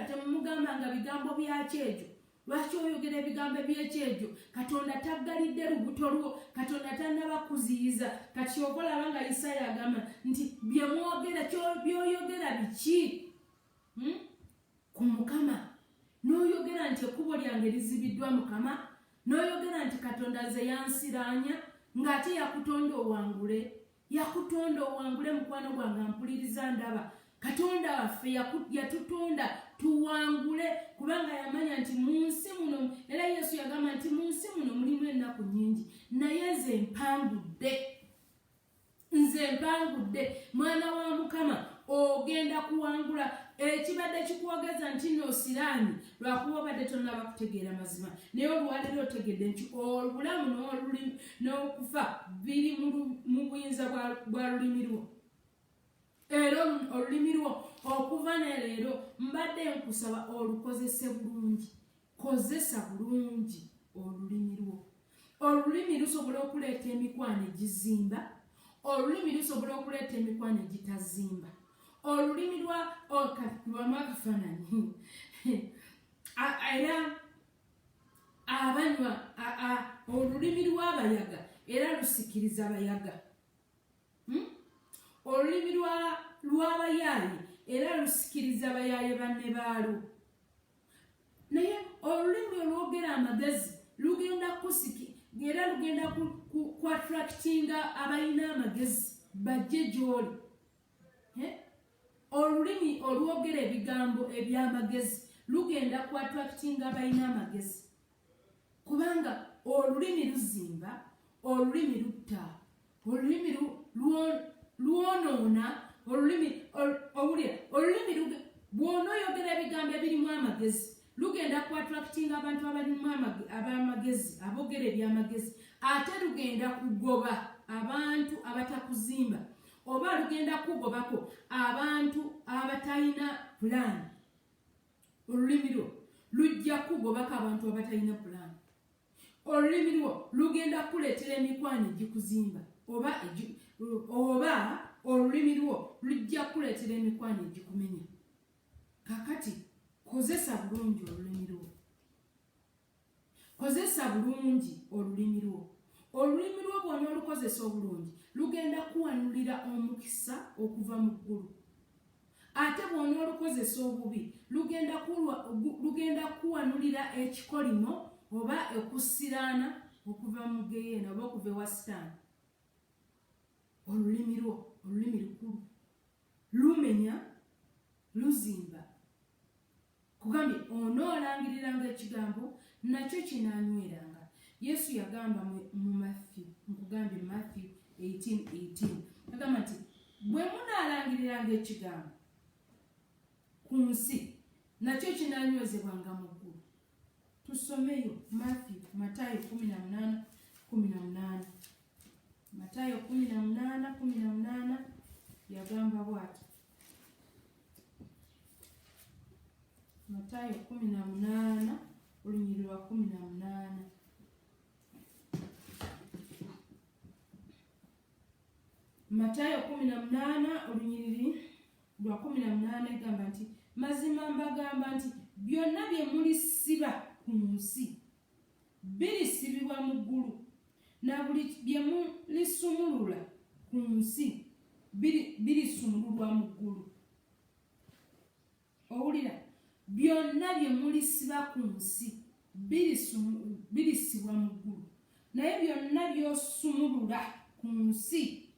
temumugambanga bigambo bya kyejo. Lwaki oyogera ebigambo by'ekyejo? Katonda taggalidde lubuto lwo, Katonda tannaba kuziyiza. Kati oba olaba nga Isaaya agamba nti by'oyogera biki ku Mukama? N'oyogera nti ekkubo lyange lizibiddwa Mukama, n'oyogera nti Katonda ze yansiraanya, ng'ate yakutonda owangule mukwano gwange ampuliriza ndaba. Katonda waffe yatutonda tuwangule, kubanga yamanya nti mu nsi muno, era Yesu yagamba nti mu nsi muno mulimu ennaku nnyingi, naye nze mpangudde. Mwana wa Mukama, ogenda kuwangula. Ekibadde kikwogeza nti n'osiraani lwakuba obadde tonnaba kutegeera mazima, naye olwaleero otegedde nti obulamu n'okufa biri mu buyinza bwa lulimi lwo. Era olulimi lwo okuva neleero mbadde nkusaba olukozese bulungi. Kozesa bulungi olulimi lwo. Olulimi lusobola okuleeta emikwano egizimba, olulimi lusobola okuleeta emikwano egitazimba. Olulimi lwamu akafaananyi era abanywa olulimi lw'abayaga era lusikiriza bayaga. Olulimi lw'abayaaye era lusikiriza bayaaye banne baalwo. Naye olulimi olwogera amagezi lugenda era lugenda ku attractinga abalina amagezi bajje gy'oli. Olulimi olwogera ebigambo eby'amagezi lugenda ku attractinga abalina amagezi, kubanga olulimi luzimba, olulimi lutta, olulimi lwonoona. Olulimi bw'onooyogera ebigambo ebirimu amagezi lugenda ku attractinga abantu abalimu ab'amagezi, aboogera eby'amagezi. Ate lugenda kugoba abantu abatakuzimba, oba lugenda kugobako abantu abatalina pulaani. Olulimi lwo lujja kugobako abantu abatalina pulaani. Olulimi lwo lugenda kuleetera emikwano egikuzimba, oba olulimi lwo lujja kuleetera emikwano egikumenya. Kakati kozesa bulungi olulimi lwo. Kozesa bulungi olulimi lwo. Olulimi lwo bw'onoolukozesa obulungi lugenda kuwanulira omukisa okuva mu ggulu. Ate bw'onoolukozesa obubi lugenda kuwanulira ekikolimo oba okussiraana okuva mu geyeena oba okuva ewa Sitaani. Olulimi lwo, olulimi lukulu, lumenya, luzimba. Kugambye onoolangiriranga ekigambo nakyo kinaanyweranga. Yesu yagamba mu Matthew 18:18 yagamba nti bwe munaalangiriranga ekigambo ku nsi nakyo kinaanywezebwanga mu ggulu. tusomeyo Matayo 18:18. Matayo 18:18 yagamba bw'ati. Matayo 18 olunyiriri lwa 18. Matayo 18 olunyiriri lwa 18 egamba nti mazima mbagamba nti byonna bye mulisiba ku nsi birisibibwa mu ggulu, na buli bye mulisumulula ku nsi birisumululwa mu ggulu. Owulira, byonna bye mulisiba ku nsi birisibwa mu ggulu, naye byonna by'osumulula ku nsi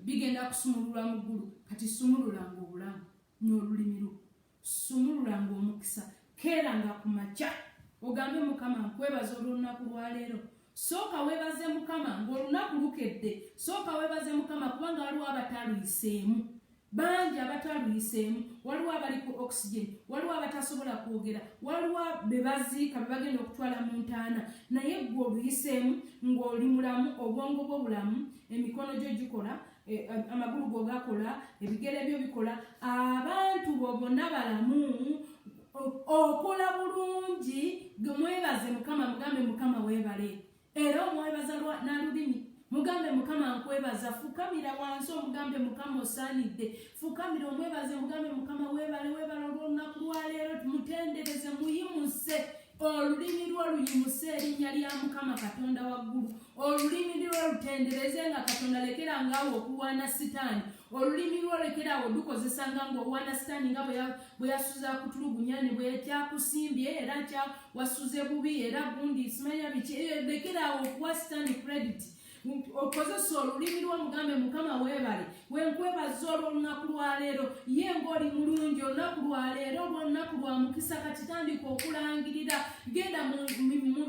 bigenda kusumululwa mu ggulu. Kati sumululanga obulamu n'olulimi lwo, sumululanga omukisa, keeranga ku makya ogambe Mukama nkwebaza olw'olunaku lwaleero. Sooka weebaze Mukama ng'olunaku lukedde, sooka weebaze Mukama kubanga waliwo abatalwiseemu, bangi abatalwiseemu. Waliwo abali ku oxygen, waliwo abatasobola kwogera, waliwo be baziika be bagenda okutwala mu ntaana, naye gwe oluyiseemu ng'oli mulamu, obwongo bwo bulamu, emikono gyo gikola, amagulu go gakola, ebigere byo bikola, abantu bo bonna balamu, okola bulungi. Mwebaze Mukama, mugambe Mukama weebale, era omwebaza n'alulimi, mugambe Mukama nkwebaza. Fukamira wansi omugambe Mukama osaanidde, fukamira omwebaze, mugambe Mukama weebale, weebale olw'olunaku lwaleero, tumutendereze, muyimuse. Olulimi lwo luyimuse erinnya lya Mukama Katonda waggulu. Olulimi lwo lutendereze nga Katonda lekerangaawo okulwana Sitaani. Olulimi lwo lekeraawo lukozesanga ng'owaana Sitaani nga bwe yasuza kutulugunya ne bwe kyakusimbye era wasuze bubi era gundi simanya biki. Lekeraawo okuwa Sitaani credit. Okozesa olulimi lw'omugambe Mukama weebale. Wenkwebaza olw'olunaku lwaleero, ye ng'oli mulungi olunaku lwaleero, olw'olunaku lwa mukisa. Kati tandika okulangirira, genda mu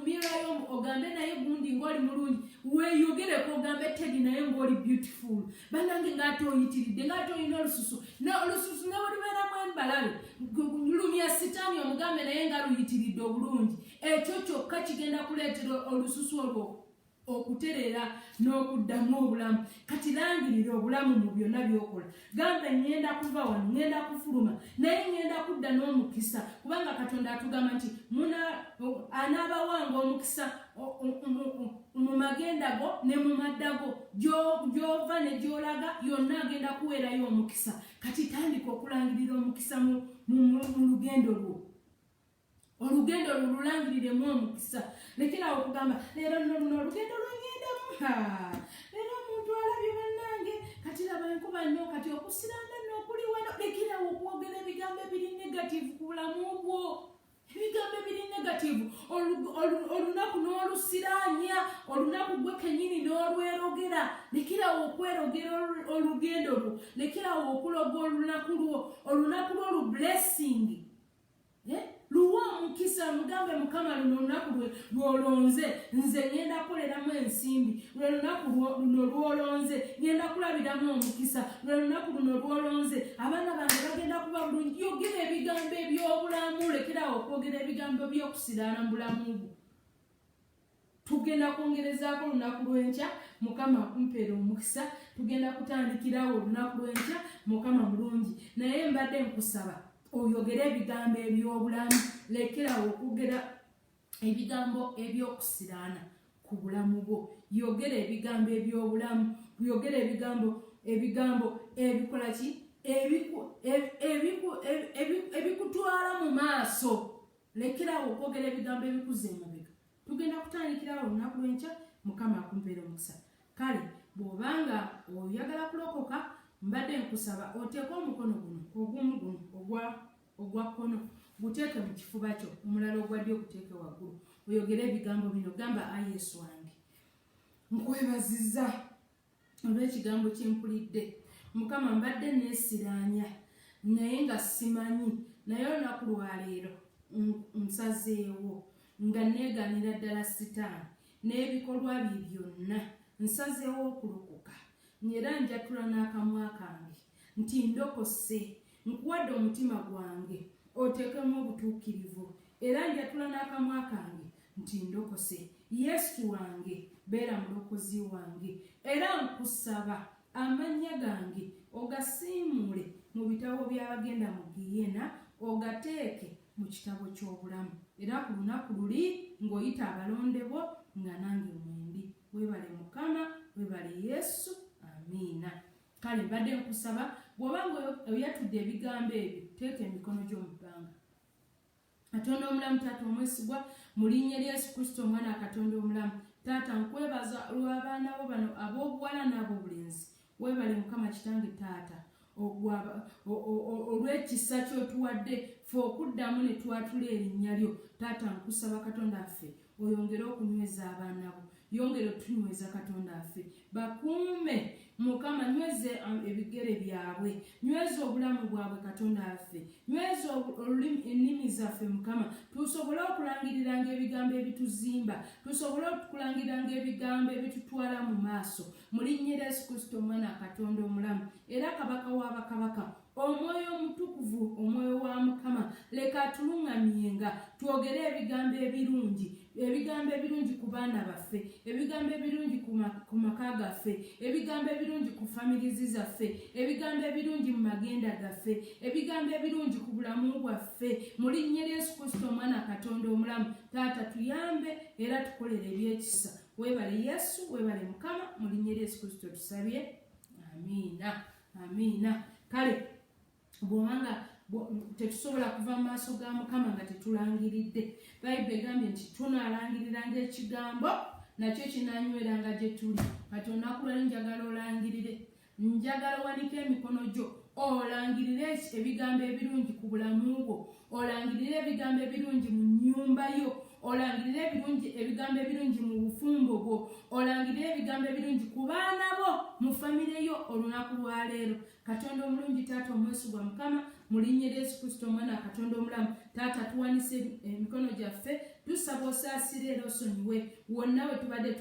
mirayo ogambe naye gundi ng'oli mulungi, weeyogereko ogambe Teddy naye ng'oli beautiful. Bannange ng'ate oyitiridde, ng'ate olina olususu, olususu ne bwe lubeeramu embalabe, lumya Sitaani omugambe naye nga luyitiridde obulungi. Ekyo kyokka kigenda kuleetera olususu olwo okuterera n'okuddamu obulamu. Kati langirira obulamu mu byonna by'okola. Gamba ngenda kuva wano, ngenda kufuluma, naye ngenda kudda n'omukisa, kubanga Katonda atugamba nti anaabawanga omukisa mu magenda go ne mu madda go, gy'ova ne gy'olaga yonna agenda kuweerayo omukisa. Kati tandika okulangirira omukisa mu lugendo lwo. Olugendo lululangiriremu omukisa. Lekerawo okugamba leero nno luno olugendo lwengendamu, leero omuntu alabye bannange, kati laba enkuba nnyo, kati okusiranga nno okuli wano. Lekerawo okwogera ebigambo ebiri negativu ku bulamu bwo, ebigambo ebiri negativu. Olunaku n'olusiraanya, olunaku gwe kennyini n'olwerogera. Lekerawo okwerogera olugendo lwo, lekerawo okuloga olunaku lwo, olunaku lwo lublessing. Luwa omukisa, mugambe Mukama luno olunaku lw'olonze nze ngenda kukoleramu ensimbi, lwe lunaku luno lw'olonze ngenda kulabiramu omukisa, lwe lunaku luno lw'olonze abaana bange bagenda kuba bulungi. Yogera ebigambo eby'obulamu, lekerawo okwogera ebigambo by'okusiraana mu bulamu bwo. Tugenda kwongerezaako olunaku lw'enkya, Mukama kumpeera omukisa. Tugenda kutandikirawo olunaku lw'enkya, Mukama mulungi. Naye mbadde nkusaba oyogere ebigambo eby'obulamu, lekerawo okwogera ebigambo eby'okusiraana ku bulamu bwo. Yogera ebigambo eby'obulamu, yogera ebigambo ebikola ki, ebikutwala mu maaso. Lekerawo okwogera ebigambo ebikuza emabega. Tugenda kutandikirawo olunaku lw'enkya, Mukama akumpeera omukisa. Kale bw'obanga oyagala kulokoka, mbadde nkusaba oteeke omukono guno ogumu guno ogwa kkono guteeke mu kifuba kyo, omulala ogwa ddyo guteeke waggulu. Oyogere ebigambo bino, gamba Ayi Yesu wange, nkwebaziza olw'ekigambo kye mpulidde. Mukama mbadde neesiraanya naye nga simanyi, naye olunaku lwaleero nsazeewo nga neegaanira ddala Sitaani n'ebikolwa bye byonna. Nsazeewo okulokoka era njatula n'akamwa kange nti ndokose. Nkuwadde omutima gwange oteekemu obutuukirivu era njatula n'akamwa kange nti ndokose. Yesu wange beera mulokozi wange, era nkusaba amannya gange ogasiimule mu bitabo by'abagenda mu Giyena, ogateeke mu kitabo ky'obulamu, era ku lunaku luli ng'oyita abalonde bo nga nange mwendi. Weebale Mukama, weebale Yesu, amiina. Kale mbadde nkusaba bw'obanga oyatudde ebigambo ebyo, teeka emikono gyo mu bbanga. Katonda omulamu, Taata omwesigwa, mu linnya lya Yesu Kristo omwana wa Katonda omulamu, Taata nkwebaza olw'abaana bo bano ab'obuwala n'ab'obulenzi. Weebale Mukama Kitange Taata olw'ekisa ky'otuwadde ffe okuddamu ne twatula erinnya lyo. Taata nkusaba Katonda waffe oyongere okunyweza abaana bo, yongere otunyweza Katonda waffe, bakuume Mukama, nyweze ebigere byabwe, nyweza obulamu bwabwe Katonda waffe, nyweza ennimi zaffe Mukama, tusobole okulangiriranga ebigambo ebituzimba, tusobole okulangiriranga ebigambo ebitutwala mu maaso, mu linnya lya Yesu Kristo omwana wa Katonda omulamu, era Kabaka w'abakabaka, Omwoyo omutukuvu, Omwoyo wa Mukama, leka atuluŋŋamyenga, twogere ebigambo ebirungi ku baana baffe, ebigambo ebirungi ku maka gaffe, ebigambo ebirungi ku famirizi zaffe, ebigambo ebirungi mu magenda gaffe, ebigambo ebirungi ku bulamu bwaffe, mu linnya lya Yesu Kristo omwana wa Katonda omulamu. Taata tuyambe era tukolere ebyekisa. Weebale Yesu, weebale Mukama, mu linnya lya Yesu Kristo tusabye, amiina, amiina. Kale bw'obanga tetusobola kuva mu maaso ga Mukama nga tetulangiridde, Bayibuli egambye nti tunaalangiriranga ekigambo nakyo kinaanyweranga gye tuli. Kati olunaku lwali njagala olangirire, njagala owanike emikono gyo olangirire ebigambo ebirungi ku bulamu bwo, olangirire ebigambo ebirungi mu nnyumba yo, olangirire ebigambo ebirungi mu bufumbo bwo, olangirire ebigambo ebirungi ku baana bo mu famire yo olunaku lwa leero. Katonda omulungi, Taata omwesigwa Mukama, mu linnya lya Yesu Kristo omwana wa Katonda omulamu, Taata tuwanise emikono gyaffe, tusaba osaasire era osonyiwe wonna we tubadde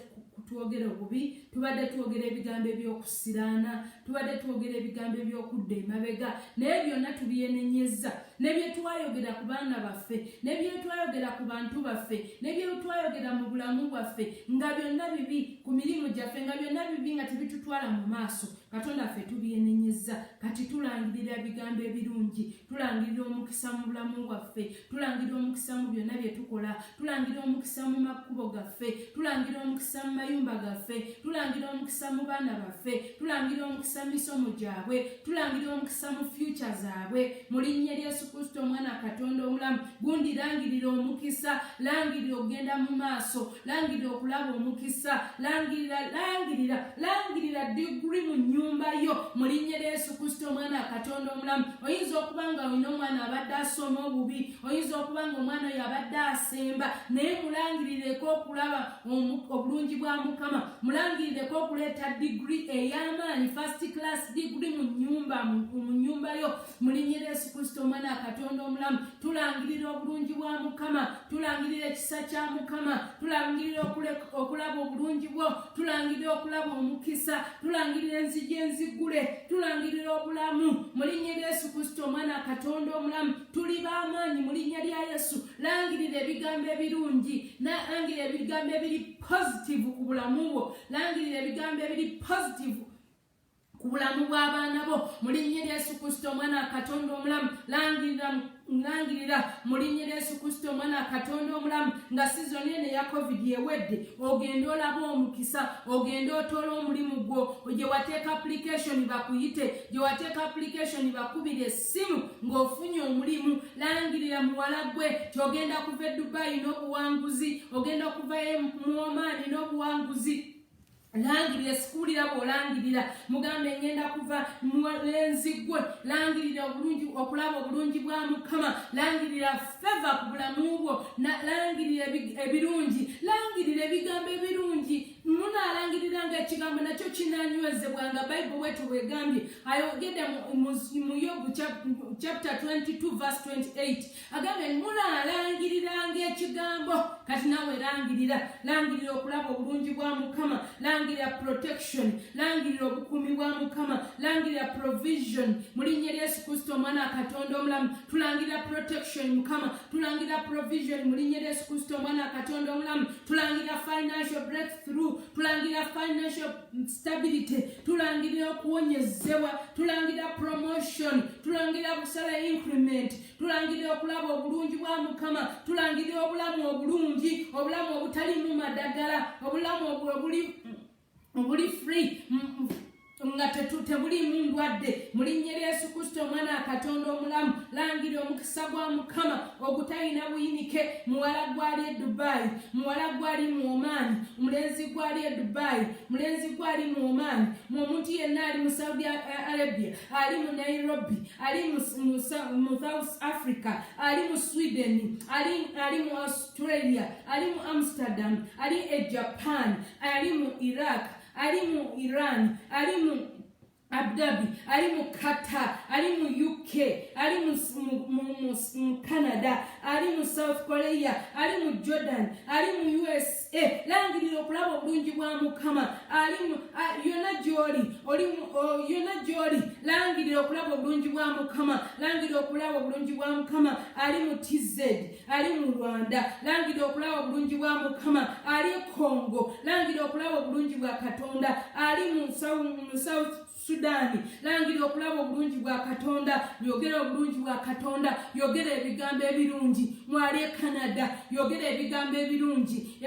twogera obubi, tubadde twogera ebigambo ebyokusiraana, tubadde twogera ebigambo ebyokudda emabega, naye byonna tubyenenyeza, ne bye twayogera ku baana baffe, ne bye twayogera ku bantu baffe, ne bye twayogera mu bulamu bwaffe, nga byonna bibi ku mirimu gyaffe, nga byonna bibi nga tebitutwala mu maaso. Katonda waffe tubyenenyeza, kati tulangirira ebigambo ebirungi, tulangirira omukisa mu bulamu bwaffe, tulangirira omukisa mu byonna bye tukola, tulangirira omukisa mu makubo gaffe, tulangirira omukisa mu mayumba gaffe, tulangirira omukisa mu baana baffe, tulangirira omukisa mu misomo gyabwe, tulangirira omukisa mu future zaabwe, mu linnya lya Yesu Kristo omwana wa Katonda omulamu. Gundi langirira omukisa, langirira ogenda mu maaso, langirira okulaba omukisa, langirira diguri mu nnyumba yo, mu linnya lya Yesu Kristo omwana wa Katonda omulamu. Oyinza okuba nga olina omwana abadde asoma obubi, oyinza okuba nga omwana oyo abadde asemba, naye mulangirireko okulaba obulungi bwa Mukama, mulangirireko okuleeta diguri ey'amaanyi, first class diguri mu nnyumba yo, mu linnya lya Yesu Kristo omwana wa Katonda omulamu. Tulangirira obulungi bwa Mukama, tulangirira ekisa kya Mukama, tulangirira okulaba obulungi bwo, tulangirira okulaba omukisa, tulangirira enzigi enzigule, tulangirira obulamu, mu linnya lya Yesu Kristo omwana wa Katonda omulamu. Tuli b'amaanyi mu linnya lya Yesu. Langirira ebigambo ebirungi, langirira ebigambo ebiri positive ku bulamu bwo, langirira ebigambo ebiri positive ku bulamu bw'abaana bo, mu linnya lya Yesu Kristo omwana wa Katonda omulamu. Langirira mu linnya lya Yesu Kristo omwana wa Katonda omulamu nga sizoni eno eya COVID ewedde, ogenda olaba omukisa, ogenda otoola omulimu gwo, gye wateeka application bakuyite, gye wateeka application bakubira essimu ng'ofunye omulimu. Langirira muwala gwe kyogenda kuva e Dubai n'obuwanguzi, ogenda okuva mu Oman n'obuwanguzi. Langirira sikuulira bw'olangirira, mugambe ngenda kuva mulenzi gwe. Langirira okulaba obulungi bwa Mukama, langirira feva ku bulamu bwo, langirira ebirungi, langirira ebigambo ebirungi, munaalangiriranga ekigambo nakyo kinanywezebwanga Bible wetu bwegambye ayogedde mu Yobu chapter 22 verse 28 agambye munaalangiriranga ekigambo kati nawe langirira okulaba obulungi bwa Mukama, langirira protection, langirira obukuumi bwa Mukama, langirira provision mu linnya lya Yesu Kristo omwana Katonda omulamu. Tulangirira protection Mukama, tulangirira provision mu linnya lya Yesu Kristo omwana Katonda omulamu. Tulangirira financial breakthrough, tulangirira financial stability, tulangirira okuwonyezebwa, tulangirira promotion, tulangirira kusala increment, tulangirira okulaba obulungi bwa Mukama, tulangirira obulamu obulungi, obulamu obutalimu madagala, obulamu obuli free nga tebulimu ndwadde mu linnya lya Yesu Kristo omwana Katonda omulamu. Langirira omukisa gwa Mukama ogutalina buyinike, muwala gwali e Dubai, muwala gwali mu Oman, mulenzi gwali e Dubai, mulenzi gwali mu Oman, omuntu yenna ali mu Saudi Arabia, ali mu Nairobi, ali mu South Africa, ali mu Sweden, ali mu Australia, ali mu Amsterdam, ali e Japan, ali mu Iraq, ali mu Iran, ali mu Abu Dhabi, ali mu Qatar, ali mu UK, ali mu Canada, ali mu South Korea, ali mu Jordan, ali mu USA. Langirira okulaba obulungi bwa Mukama, ali mu yonna gy'oli langirira okulaba obulungi bwa Mukama, langirira okulaba obulungi bwa Mukama. Ali mu TZ, ali mu Rwanda, langirira okulaba obulungi bwa Mukama. Ali Congo, langirira okulaba obulungi bwa Katonda. Ali mu South Sudani, langirira okulaba obulungi bwa Katonda. Yogera obulungi bwa Katonda, yogera ebigambo ebirungi. Mwali e Canada, yogera ebigambo ebirungi.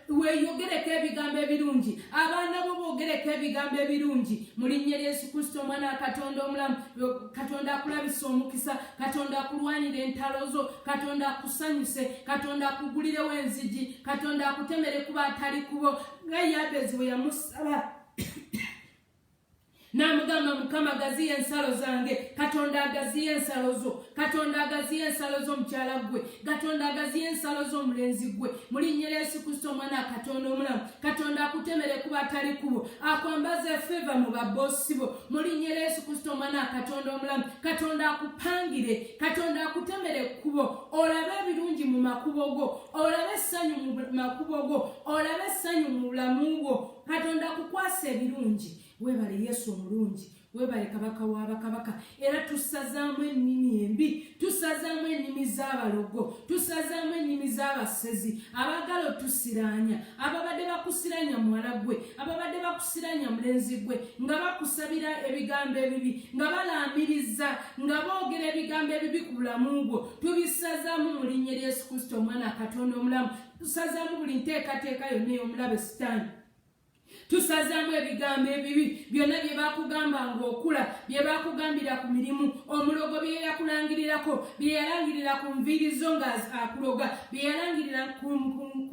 Weyogereko ebigambo ebirungi, abaana bo bogereko ebigambo ebirungi mu linnya lya Yesu Kristo omwana Katonda omulamu. Katonda akulabisa omukisa, Katonda akulwanira entalo zo, Katonda akusanyuse, Katonda akugulirewo enzigi, Katonda akutemere kuba atali kubo nga Yabezi bwe yamusaba n'amugamba Mukama agaziya ensalo zange. Katonda agaziya ensalo zo, Katonda agaziya ensalo zo mukyala gwe, Katonda agaziya ensalo zo mulenzi gwe mu linnya lya Yesu Kristo omwana Katonda omulamu. Katonda akutemere kuba atali kubo, akwambaze favor mu babosi bo mu linnya lya Yesu Kristo omwana Katonda omulamu. Katonda akupangire, Katonda akutemere kubo, olabe ebirungi mu makubo go, olabe essanyu mu makubo go, olabe essanyu mu bulamu bwo. Katonda akukwasa ebirungi. Webale Yesu omulungi, webale Kabaka w'abakabaka. Era tusazaamu ennimi embi, tusazaamu ennimi z'abalogo, tusazaamu ennimi z'abasezi abaagala otusiraanya, ababadde bakusiranya muwala gwe, ababadde bakusiranya mulenzi gwe, nga bakusabira ebigambo ebibi, nga balaamiriza, nga boogera ebigambo ebibi ku bulamu bwo. Tubisazaamu mu linnya lya Yesu Kristo omwana Katonda omulamu. Tusazaamu buli nteekateeka yonna ey'omulabe Sitaani. Tusazaamu ebigambo ebibi byonna bye bakugamba ng'okula, bye bakugambira ku mirimu, omulogo bye yakulangirirako, bye yalangirira ku nviiri zo ng'akuloga, bye yalangirira ku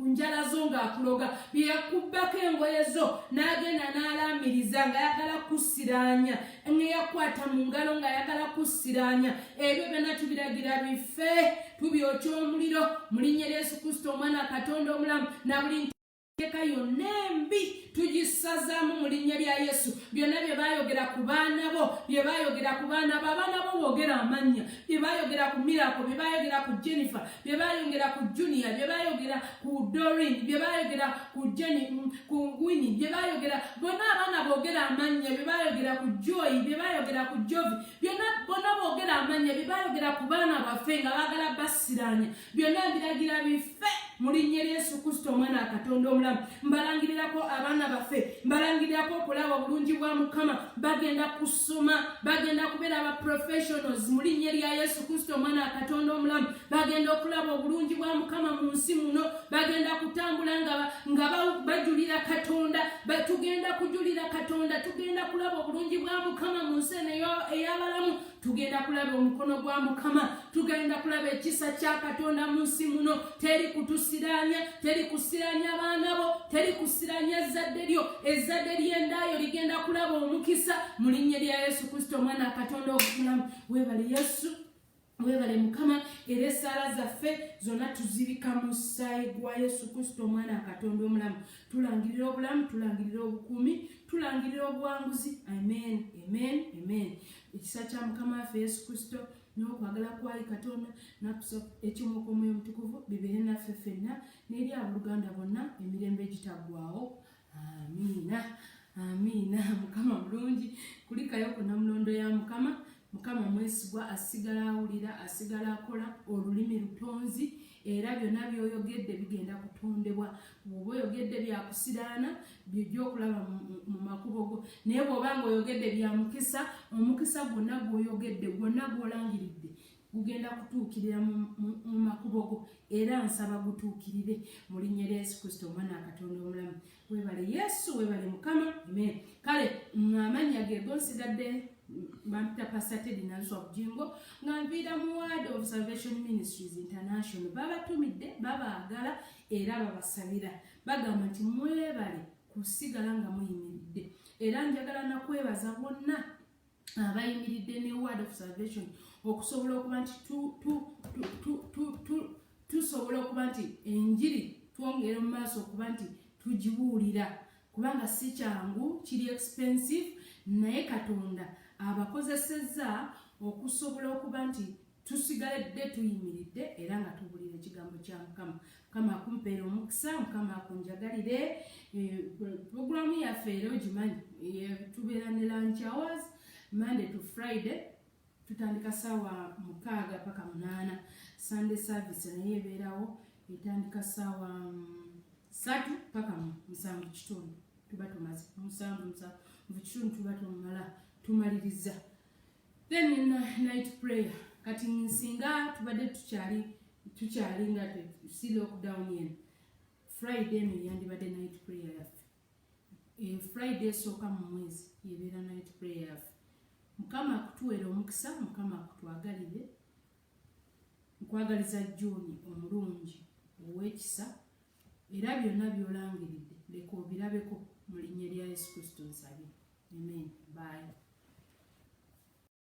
njala zo ng'akuloga, bye yakubbako engoye zo n'agenda n'alaamiriza ng'ayagala kusiraanya, ng'eyakwata mu ngalo ng'ayagala kusiraanya. Ebyo byonna tubiragira bife, tubyokya omuliro mu linnya lya Yesu Kristo omwana Katonda omulamu. Na buli nteeka yonna embi tugisazaamu mu linnya lya Yesu. Byonna bye baayogera ku baana bo, bye baayogera ku baana bo, abaana bo boogera amannya, bye baayogera ku Miracle, bye baayogera ku Jennifer, bye baayogera ku Junior, bye baayogera ku Doreen, bye baayogera ku Jenny, ku Winnie, bye baayogera bonna abaana boogera amannya, bye baayogera ku Joy, bye baayogera ku Jovi, byonna bonna boogera amannya, bye baayogera ku baana baffe nga baagala basiraanya. Byonna mbiragira bife mu linnya lya Yesu Kristo omwana Katonda omulamu. Mbalangirirako abaana baffe, mbalangirirako okulaba obulungi bwa Mukama. Bagenda kusoma, bagenda kubeera aba professionals mu linnya lya Yesu Kristo omwana Katonda omulamu. Bagenda okulaba obulungi bwa Mukama mu nsi muno, bagenda kutambula nga bajulira Katonda. Tugenda kujulira Katonda, tugenda kulaba obulungi bwa Mukama mu nsi ey'abalamu, tugenda kulaba omukono gwa Mukama, tugenda kulaba ekisa kya Katonda mu nsi muno. Teri kutusiraanya, teri kusiraanya abaana bo, teri kusiraanya ezzadde lyo, ezzadde ly'endaayo ligenda kulaba omukisa mu linnya lya Yesu Kristo omwana Katonda omulamu. Weebale Yesu webale mukama era essaala zaffe zonna tuzibika mu musaayi gwa Yesu Kristo omwana wa Katonda omulamu. Tulangirira obulamu, tulangirira obukuumi, tulangirira obuwanguzi. Amen, amen, amen. Ekisa kya mukama waffe Yesu Kristo n'okwagala kwayi Katonda n'akusa ekyomoka omwoyo omutukuvu bibeere naffe ffenna n'eri abooluganda bonna emirembe egitaggwaawo. Amiina, amiina. Mukama mulungi, kulikayo ku Namulondo ya Mukama. Mukama mwesigwa, asigala awulira, asigala akola, olulimi lutonzi era byonna by'oyogedde bigenda kutondebwa. Bw'oba oyogedde byakusiraana by'ojja okulaba mu makubo go, naye bw'oba ng'oyogedde bya mukisa, omukisa gwonna gw'oyogedde, gwonna gw'olangiridde gugenda kutuukirira mu makubo go, era nsaba gutuukirire mu linnya lya Yesu Kristo omwana wa Katonda omulamu. Weebale Yesu, weebale Mukama. Amen. Kale amannya ge gonsigadde Bampa Pastor Teddy Nanswa Bujingo nga nviira mu Word of Salvation Ministries International. Babatumidde, babaagala era babasabira, bagamba nti mwebale kusigala nga muyimiridde. Era njagala nakwebaza bonna abayimiridde ne Word of Salvation okusobola okuba nti tusobola okuba nti enjiri twongere mu maaso okuba nti tugibuulira, kubanga si kyangu, kiri expensive, naye Katonda abakozesezza okusobola okuba nti tusigaledde tuyimiridde era nga tubuulira ekigambo kya Mukama. Mukama akumpeera omukisa, Mukama akunjagalire. Programu yaffe era ogimanyi tubeera ne lunch hours Monday to Friday, tutandika saawa 6 paka 8. Sunday service naye ebeerawo etandika saawa 3 paka 7:30. Tuba tumaze 7:30 tuba tumaliriza. Then in night prayer, kati nsinga tubadde tukyali nga si lockdown yen. Friday eno yandibadde night prayer yaffe. Friday esooka mu mwezi yebeera night prayer yaffe. Mukama akutuweera omukisa, Mukama akutwagalire. Nkwagaliza June omulungi ow'ekisa era byonna by'olangiridde leka obirabeko mu linnya lya Yesu Kristo nsabye. Amen. Bye.